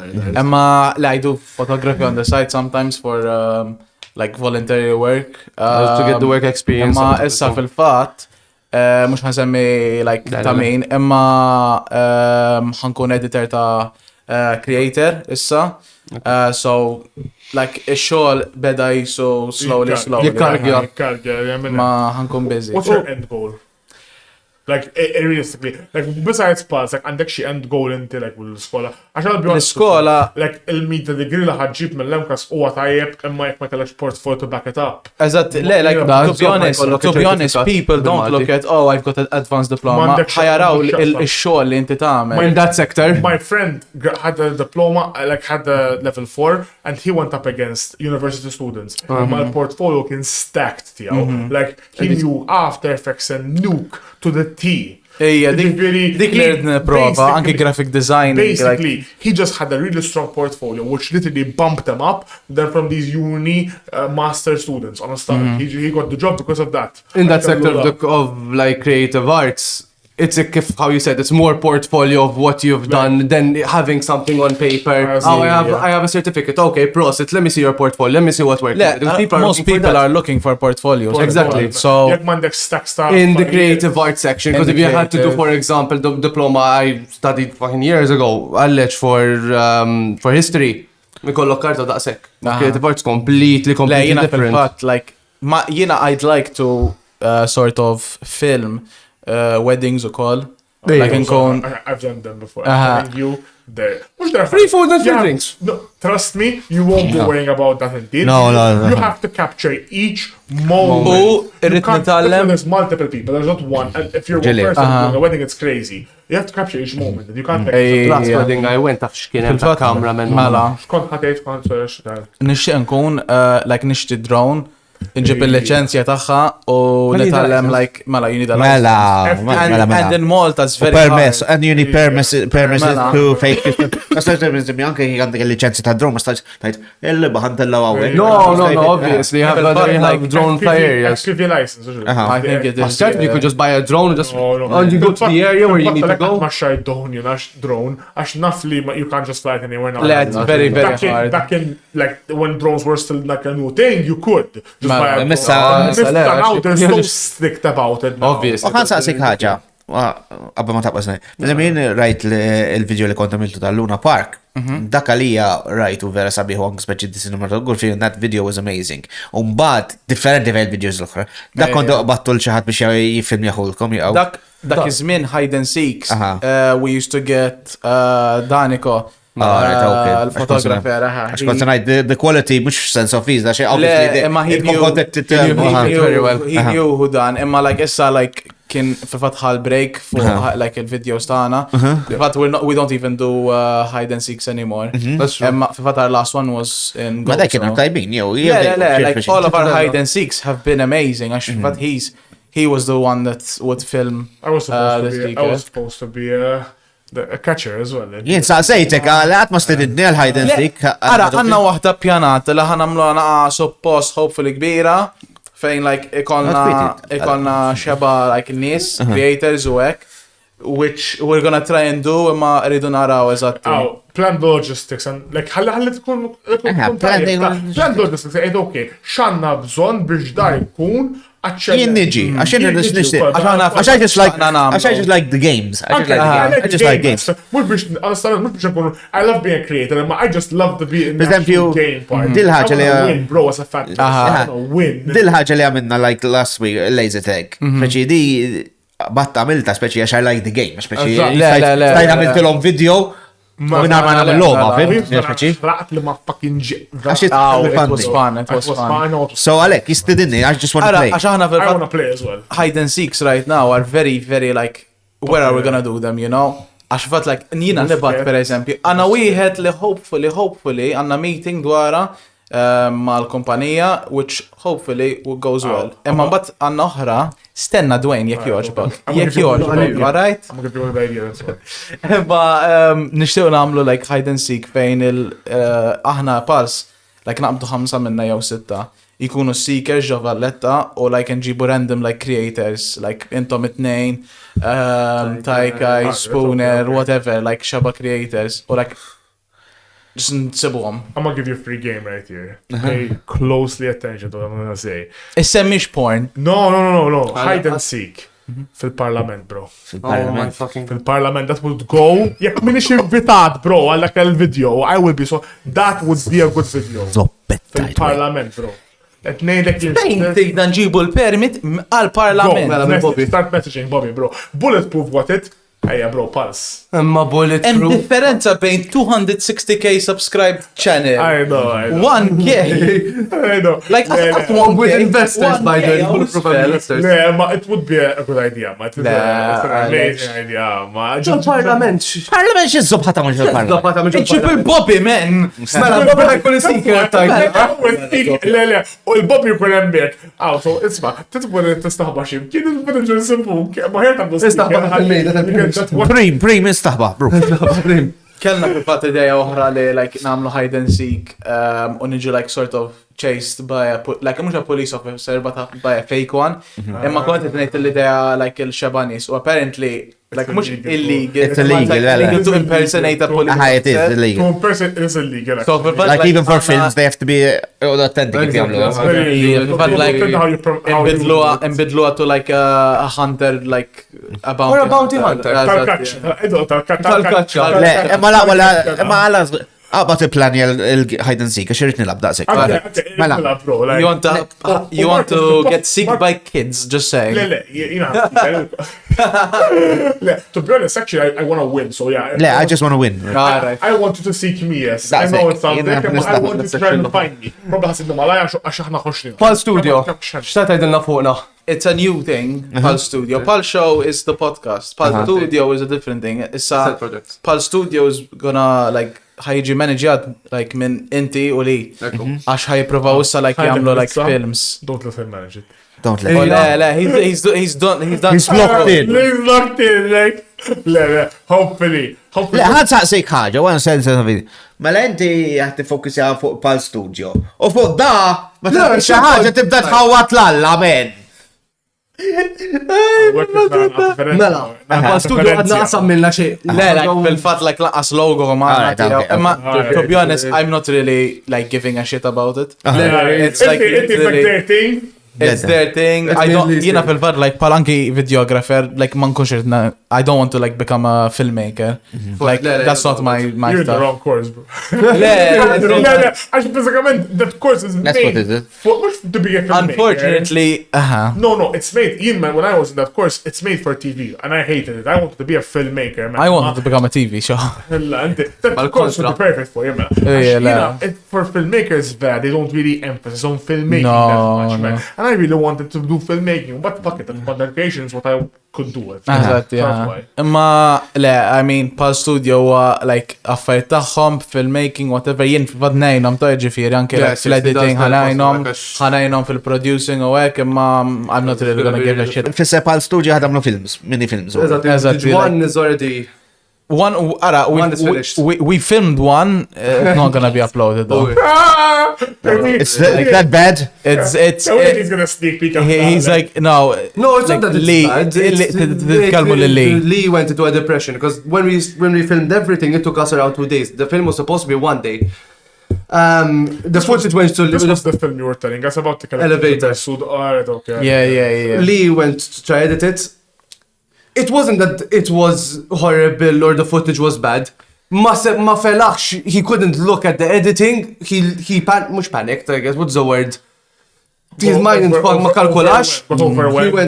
I do photography on the side sometimes for like voluntary work. To get the work experience. Imma issa fil-fatt, mux ħansemmi like tamin, imma ħankun editor ta' creator issa. So like ix-xogħol beda jisu slowly. Jekk Ma ħankun busy. What's your end goal? Like realistically, like besides PULZE, like għandek xi end goal inti like bil-skola. Għax be honest. L-iskola like il-media degree li ħaġġib mill-MCAS huwa tajjeb imma jekk ma kellekx portfolio to back it up. Eżatt, like to be honest, people don't look at I've got an advanced diploma. Ħajaraw il-xogħol li inti tagħmel. In that sector. My friend had a diploma, like had the level 4, and he went up against university students. My portfolio kien stacked tiegħu. Like he knew After Effects and Nuke to the T. Ejja, dik li prova, anki graphic design. Basically, he just had a really strong portfolio, which literally bumped him up then from these uni master students. Honestly, he got the job because of that. In that sector of like creative arts, it's how you said, it's more portfolio of what you've done than having something on paper. I have a certificate. Okay, prosit. Let me see your portfolio. Let me see what works. Most people are looking for portfolios. Exactly. So Jekk m'għandek stack stuff. In the creative arts section, because if you had to do, for example, the diploma I studied fucking years ago, għallex for history, mikollok karta daqsek. Creative arts completely different. Fil-fatt, like, I'd like to sort of film weddings ukoll. Like inkun. I've done them before. I'm telling you, Free food and free drinks. No, trust me, you won't be worrying about that indeed. No. You have to capture each moment. There's multiple people. There's not one. And if you're one person doing a wedding, it's crazy. You have to capture each moment. You can't take last wedding I went taf x'kien hemm ta' cameraman. Mela. Skont ħadejt kont x'dar. Nixtieq nkun like nixtri drone. Inġib il-licenzja tagħha u nitgħallem like mela you need a and in Malta it's very permess hard. And you need permisses to fake it. Anke għandek il-licenzja ta' drone ma stax tajt il-liba ħantella għawek. No, obviously you have drone fly areas. FPV license. I think it is. You could just buy a drone and just and you go to the area where you need to go. Ma xaj drone għax naf li you can't just fly it anywhere now. It's very hard. Back in like when drones were still like a new thing, you could. Missa there's so strict about it now. Obviously. Għan saqsik ħaġa, għabba ma taqqas nej. Minn rajt il-video li konta miltu tal-Luna Park, dak għalija rajtu vera sabiħu għang speċi d-cinematogur fi that video was amazing. Umbat, differenti fej il-videos l-oħra. Dak konta battu l-ċaħat biex jifilm jaħulkom. Dak iż-żmien hide and seeks. We used to get Daniko. Il-fotografer, għax konta najt, the quality, mux sense of ease, da xie Imma he knew who dan, imma like issa like kien fil-fatħal break for like il-videos tagħna. Fil-fatt we don't even do hide and seeks anymore. Imma fil-fatt our last one was in Ma dak kienu tajbin, jew. Like all of our hide and seeks have been amazing. Għax fil-fatt he was the one that would film. I was supposed to be a catcher as well. Jien saqsejtek, għat ma stedidni għal-hide and seek. Ara, għanna wahda pjanata li ħanamlu għana suppost hopefully kbira fejn like ikonna xeba like nis, creators u hekk, which we're gonna try and do imma rridu naraw eżatti. Plan logistics and like ħalli tkun plan logistics ed okay, x'għandna bżonn biex dar jkun Jien niġi, għaxin nishtiq. Għax I just like the games. I just like games. I love being a creator, I just love the game part. Dil-ħagġa li win, bro, as a fact. Win. Dil-ħagġa li għamilna like last week, lazy tag. Speċi di batta għamilta speċi għax I like the game. Speċi stajna għamiltilom video. Minna ma nagħmel logħba, fim? Raqt li ma fucking it was fun. So għalhekk jistidinni, I just want to play. I want to play as well. Hide and seeks right now are very, very like, where are we gonna do them, you know? Għax fat like, nina nibat per eżempju, għanna wieħed li hopefully, għanna meeting dwara mal-kumpanija, which hopefully goes well. Imma bat għanna oħra, stenna Dwayne, jek joġbok. Jek joġbok, alright? I'm gonna give you an idea, that's all. Imma nishtiq namlu like hide and seek fejn aħna PULZE, like naqbdu 5 minna jew 6, jikunu seekers ġo valletta u like nġibu random like creators, like intom it-tnejn, Tajka, Spooner, whatever, like xaba creators, u like just nsibuhom. I'm gonna give you a free game right here. Pay closely attention to what I'm gonna say. Issemmix porn. No. Hide and seek. Fil-parlament, bro. Fil-parlament, that would go. Jekk minix invitat, bro, għallak il-video, I will be so. That would be a good video. Fil-parlament, bro. Fejn tejda nġibu l-permit għal-parlament. Start messaging Bobby, bro. Bulletproof what it? Ejja, bro, PULZE. Imma bulletproof. Hemm differenza bejn 260k subscribed channel. I know. 1k. I know. Like, with investors, by the way, bulletproof investors. Yeah, ma it would be a good idea. Ma it would be an amazing idea. Ma Parlament. Parlament xizzob ħata mux il-parlament. Iċib il-Bobby, man. Mela, Bobby ħajkun il-seeker tajt. Le, u il-Bobby jkun hemmhekk. So, isma, titbur tistaħba xim. Kien il-manager simpu, ma ħajta Istaħba fil-mejda tal-prim. Prim, istaħba, bro. kellna fil-fatt ideja oħra li like namlu hide and seek u niġu like sort of chased by a like mhux a police officer but by a fake one. Imma kont qed ngħid l-idea like il-xabanis u apparently like mhux illegal. It's illegal, Illegal to impersonate a police officer. It is illegal. To a person is illegal. So fil-fatt Like even for films, they have to be authentic. Imbidluha to like a hunter like a bounty. Or a bounty hunter. Tal-kaċċa. Le, ma għala, għabat il-plani il-hide and seek, xirrit nilab daqsek. Mela. You want to get sick by kids, just saying. To be honest, actually, I want to win, so yeah. Le, I just want to win. I want you to seek me, yes. I know it's out there, but I want you to try and find me. Probably ħasidna malaj għax aħna xoxni. Pal Studio, x'ta tgħidilna fuqna? It's a new thing, Pal Studio. Pal Show is the podcast. Pal Studio is a different thing. Pal Studio is gonna like ħajġi manaġjat like minn inti u li. Għax ħajprovaw issa like jagħmlu like films. Don't let him manage it. Don't let Oh, le, he's done. He's blocked in. He's locked in, like. Le, hopefully. Le, ħad saqsik ħaġa, one sense of it. Mela inti għati fokusja fuq Pal Studio. U fuq da, ma tafx xi ħaġa tibda tħawat l-alla, men. Mela, Pal Studio għadna qasam minna xi. Le, like fil-fatt like laqas logo ma. Imma to be honest, I'm not really like giving a shit about it. It's like their thing. It's their thing. I don't, jina fil-fat, like, palanki videographer, like, man kunx I don't want to, like, become a filmmaker. Like, that's not my You're in the stuff. wrong course, bro. Le, Għax basicament, that course is made. That's what it is. Mux to be a filmmaker. Unfortunately, No, it's made, even when I was in that course, it's made for TV, and I hated it. I wanted to be a filmmaker, man. I wanted to become a TV show. That course would be perfect for you, man. For filmmakers, they don't really emphasize on filmmaking that much, man. And I really wanted to do filmmaking, but fuck it, content creation is what I could do it. Eżatt, yeah. Imma, le, I mean, Pal Studio like, affarijiet tagħhom, filmmaking, whatever, jien fil-vadnejnom ta' ġifieri, anke fil-editing, ħanajnom fil-producing u hekk, imma I'm not really gonna give a shit. Fisse Pal Studio ħadamlu films, mini films. Eżatt, one is already... We filmed one, it's not gonna be uploaded though. It's like that bad? He's gonna sneak peek. He's like, no, it's not that it's bad. Lee went into a depression because when we filmed everything, it took us around 2 days. The film was supposed to be 1 day. The footage went to... This was the film you were telling us about. Elevator. Mifsud, alright, okay. Yeah. Lee went to try edit it. It wasn't that it was horrible or the footage was bad. Ma felax, he couldn't look at the editing. He panicked, I guess. What's the word? His mind ma kalkulax.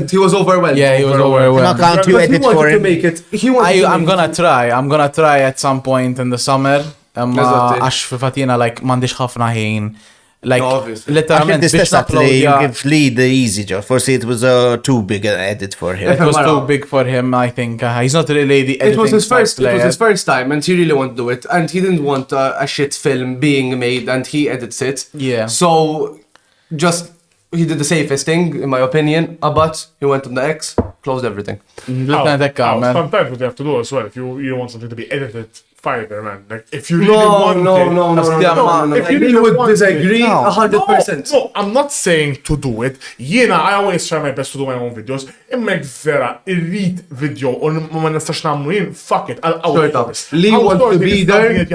He was overwhelmed. Yeah, he was overwhelmed. Can't you edit for him? I'm gonna try at some point in the summer. Għax fil-fatina, like, mandiċ ħafna ħin. Like, literalment, biex you give Lee the easy job. First, it was too big an edit for him. It was too big for him, I think. He's not really the editing. It was his first time, and he really wanted to do it. And he didn't want a shit film being made, and he edits it. Yeah. So, he did the safest thing, in my opinion. But he went on the X, closed everything. Sometimes what you have to do as well, if you want something to be edited, fiber, man. Like, if you really want no. If you really would disagree 100%. No, I'm not saying to do it. I always try my best to do my own videos. Immek vera, irrid video, or ma nistax namlu jien, fuck it, Lee wants to be there. If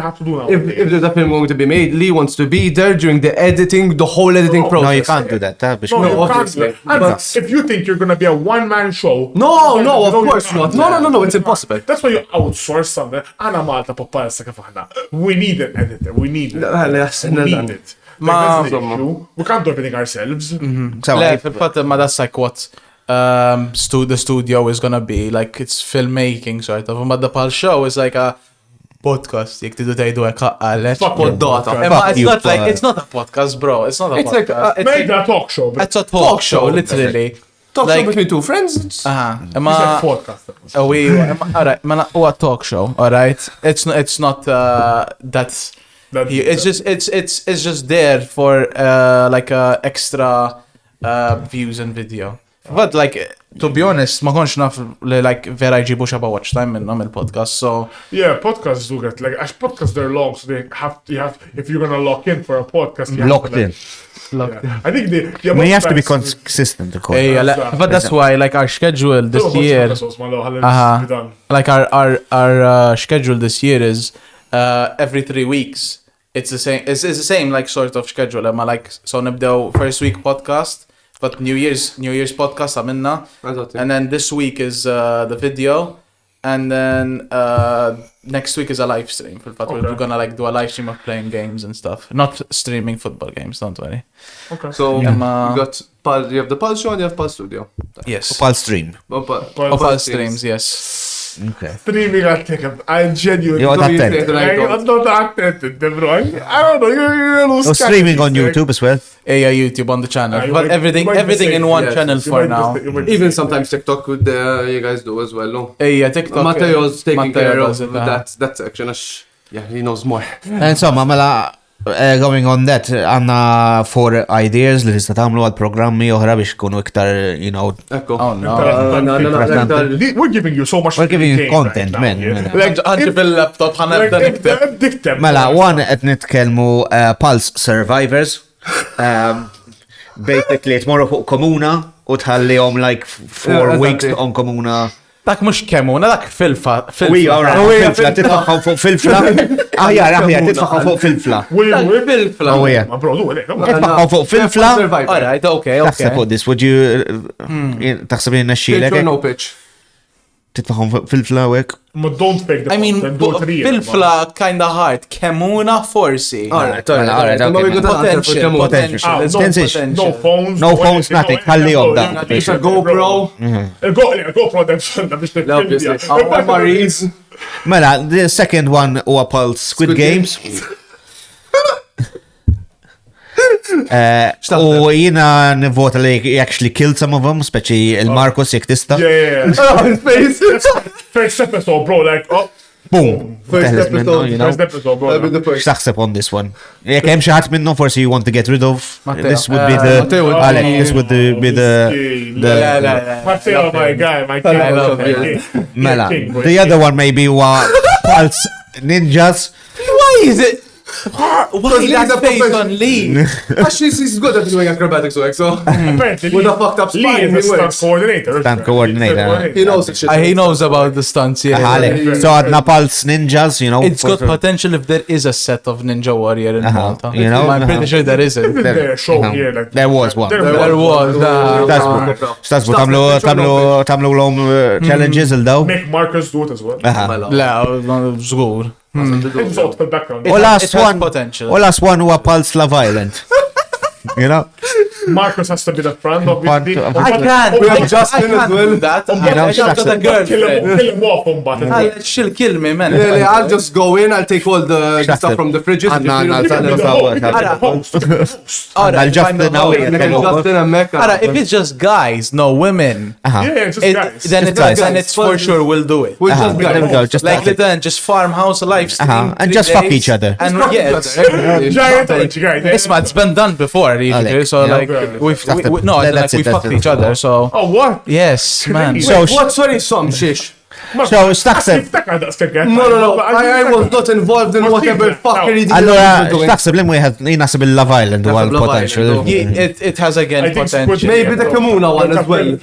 there's a film going to be made, Lee wants to be there during the editing, the whole editing process. No, you can't do that. No, obviously. If you think you're gonna be a one-man show... No, of course not. No, it's impossible. That's why you outsource something. Ana Malta popalsa kif aħna. We need an editor. We need it. We can't do everything ourselves. Ma that's like what the studio is gonna be. Like, it's filmmaking, sort of. But the Pal Show is like a podcast. Jekk tidu tgħidu hekk għalhekk. It's not a podcast, bro. It's not a podcast. It's a talk show. It's a talk show, literally. Talk show between two friends. It's a podcast. Alright, a talk show, alright? It's not that's it's just there for like extra views and video. But like, to be honest, ma konx naf li like vera jġibu xaba watch time minnom il-podcast, so. Yeah, podcasts do get, like, as podcasts, they're long, so you have, if you're gonna lock in for a podcast, you Locked in. Yeah. I think I mean, you have to be consistent, of course. But that's why, like, our schedule this year, like our schedule this year is every 3 weeks. It's the same like sort of schedule. I'm like, so nibdew first week podcast, but New Year's podcast għamilna, and then this week is the video, and then next week is a live stream. We're gonna like do a live stream of playing games and stuff, not streaming football games. Don't worry. Okay. So you have the PULZE show and you have PULZE studio. Yes. PULZE stream. PULZE streams. Yes. Okay. Streaming, I genuinely You're not attentive. I'm not attentive, bro. I don't know. You're streaming on YouTube as well. Yeah, YouTube on the channel. But everything in one channel for now. Even sometimes TikTok would you guys do as well, no? Yeah, TikTok. Mateo's taking care of that section. Yeah, he knows more. Insomma, mela, going on that, għanna 4 ideas li tista' tagħmlu għal programmi oħra biex kunu iktar, you know. Ekku. Oh no. We're giving you so much. We're giving you content, man. Like, ħanġib il-laptop ħanabda nikteb. Mela, one qed nitkellmu PULZE survivors. Basically, tmorru fuq komuna u tħallihom like 4 weeks on komuna. Dak mux kemuna, dak filfa. Filfla, titfaħħaw fuq filfla. Aħjar, titfaħħaw fuq filfla. Filfla. Titfaħħaw fuq filfla. Alright, okay. Taħseb fuq this, would you taħseb li naxxilek? No pitch. Titfaħħaw fuq filfla u hekk? Don't fake the I mean, filfla kinda hard. Kemuna forsi. Alright. Potential. No phones, nothing. Ħallihom da. A GoPro. GoPro them Maries. Mela, the second one huwa PULZE Squid Games. U jina nivvota li actually killed some of them, speċi il-Markos jek tista. Yeah. First episode, bro, like, boom. First episode, bro. X'taħseb on this one? Jek hemm xi ħadd minnhom forsi you want to get rid of, this would be għalhekk, this would be the Matteo, my guy, my king. Mela, the other one maybe huwa PULZE Ninjas. Why is it? Why that face on Lee? He's good at doing acrobatics, so Apparently, with a fucked up spine, Lee is he a works. Stunt coordinator. He knows the shit. He knows about the stunts, yeah. So għadna PULZE Ninjas, you know. It's got potential if there is a set of Ninja Warrior in Malta. You know? I'm pretty sure there isn't. There was one. There was. Stasbu tamlu l-om challenges il-daw. Make Markos do it as well. La, żgur. It's out for background. U last one huwa PULZE Love Island. You know? Markos has to be the front of I can't. We have Justin as well. do that. You know, I got a girlfriend. Kill him off, but She'll kill me, man. I'll just go in, I'll take all the stuff from the fridges. If it's just guys, no women, then it's for sure we'll do it. Like then just farmhouse lifestyle. And just fuck each other. And yes, it's been done before. So like we fucked each other. So what? yes, man. So sorry, some shish. So, x'taħseb? No, I was not involved in whatever fuckery they Allora, were doing. x'taħseb li mwieħed jinaħseb il-Love Island u għal-potential. It has again potential. Maybe the Kemuna one as well.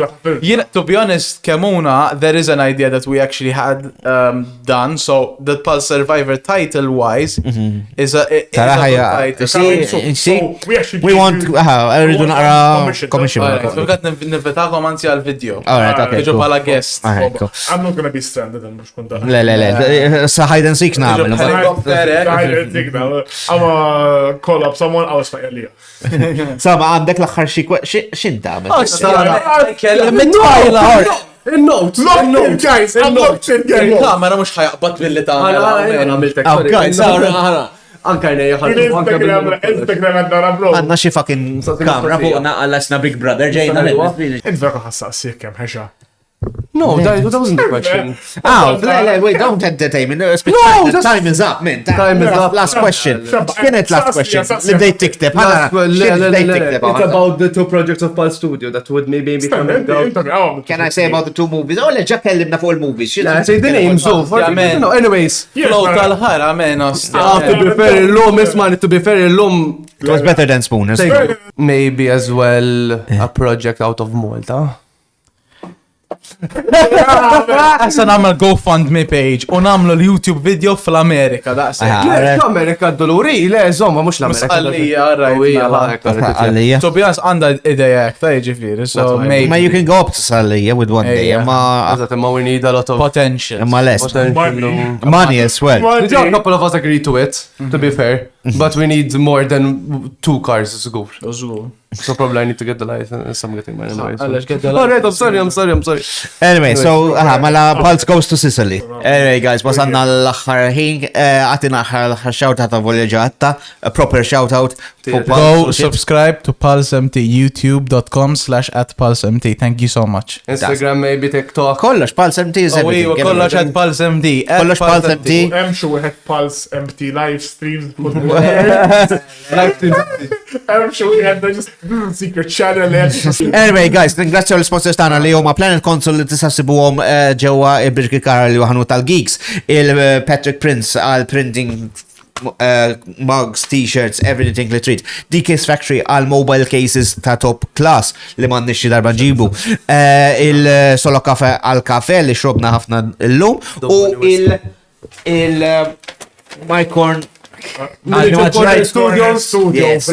To be honest, Kemuna, there is an idea that we actually had done. So the PULZE Survivor title-wise is a title. We want, rridu naqra commission. So għat nivetakom anzi għal-video. Alright, okay. Iġu bħala guest. I'm not gonna be stranded and mux kunta. Le, sa hide and seek namel. I'm a call up someone, I was like, Elia. Sama, għandek l-axħar xin tamel? Il-notes, guys, Il-kamera mux ħajaqbat billi ta' Anka Instagram għaddara bro. Għanna xie fucking kamera fuqna għallasna Big Brother ġejna. Id-verku ħassa s-sirkem, ħeċa. No, that wasn't the question. Wait, don't entertain me. No, time is up, man. Time is up. Last question. Kienet last question. Li bdejt tikteb. It's about the 2 projects of PULZE Studio that would maybe be coming out. Can I say about the 2 movies? Oh, le ġa kellimna fuq il-movies. Say the names, so. Anyways. Flow tal-ħara, menos. To be fair, l-lum, isman, to be fair, l-lum. It was better than Spooners. Maybe as well a project out of Malta. Issa namlu GoFundMe page u namlu l-YouTube video fl-Amerika, daqsa. Amerika d-doluri, le, zomma, mux l-Amerika. Għallija. To be honest, għanda ideja ta' ġifiri, so maybe. Ma you can go up to Għallija with one day, ma we need a lot of potential. Ma less. Money as well. A couple of us agree to it, to be fair. But we need more than 2 cars, żgur. So probably I need to get the license. I'm getting mine anyway. Alright, I'm sorry. Anyway, so mala PULZE goes to Sicily. Anyway, guys, wasanna l-axħar ħin, għatina l-axħar shout-out ta' volleġatta, a proper shout-out. Go subscribe to PULZEMT, youtube.com/@PULZEMT. Thank you so much. Instagram, maybe TikTok. Kollox, PULZEMT is everything. Kollox @PULZEMT. Kollox PULZEMT. Xu wieħed PULZEMT live streams. Xu wieħed just secret channel. Anyway, guys, ringrazzjaw l-sponsors tagħna li huma Planet Console li tista' sibuhom ġewwa il-Birki Kara li waħnu tal-Geeks, il-Patrick Prince għal printing mugs, t-shirts, everything li trid. dKaseFactory għal mobile cases ta' top class li m'għandniex xi darba nġibu. Il-Solo Caffe għal Caffe li xrobna ħafna llum u il-Mycorn Studios.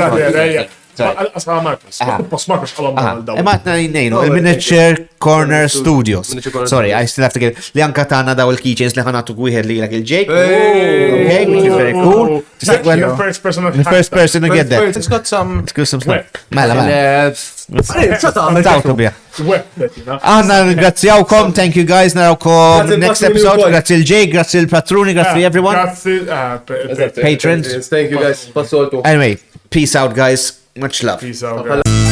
Asma Markos. Markos għalom għal-daw. Ematna jinnejnu, il-Miniature Corner Studios. Sorry, I still have to get li anka tana daw il-keychains li ħanatu għuħed li il-Jekk. Okay, which is very cool. The first person to get that. It's got some... Mela. Aħna ringrazzjawkom, thank you guys, narawkom next episode. Grazzi l-Jekk, grazzi l-Patruni, grazzi everyone. Patrons. Thank you guys. Anyway, peace out guys. Much love. Peace out, guys.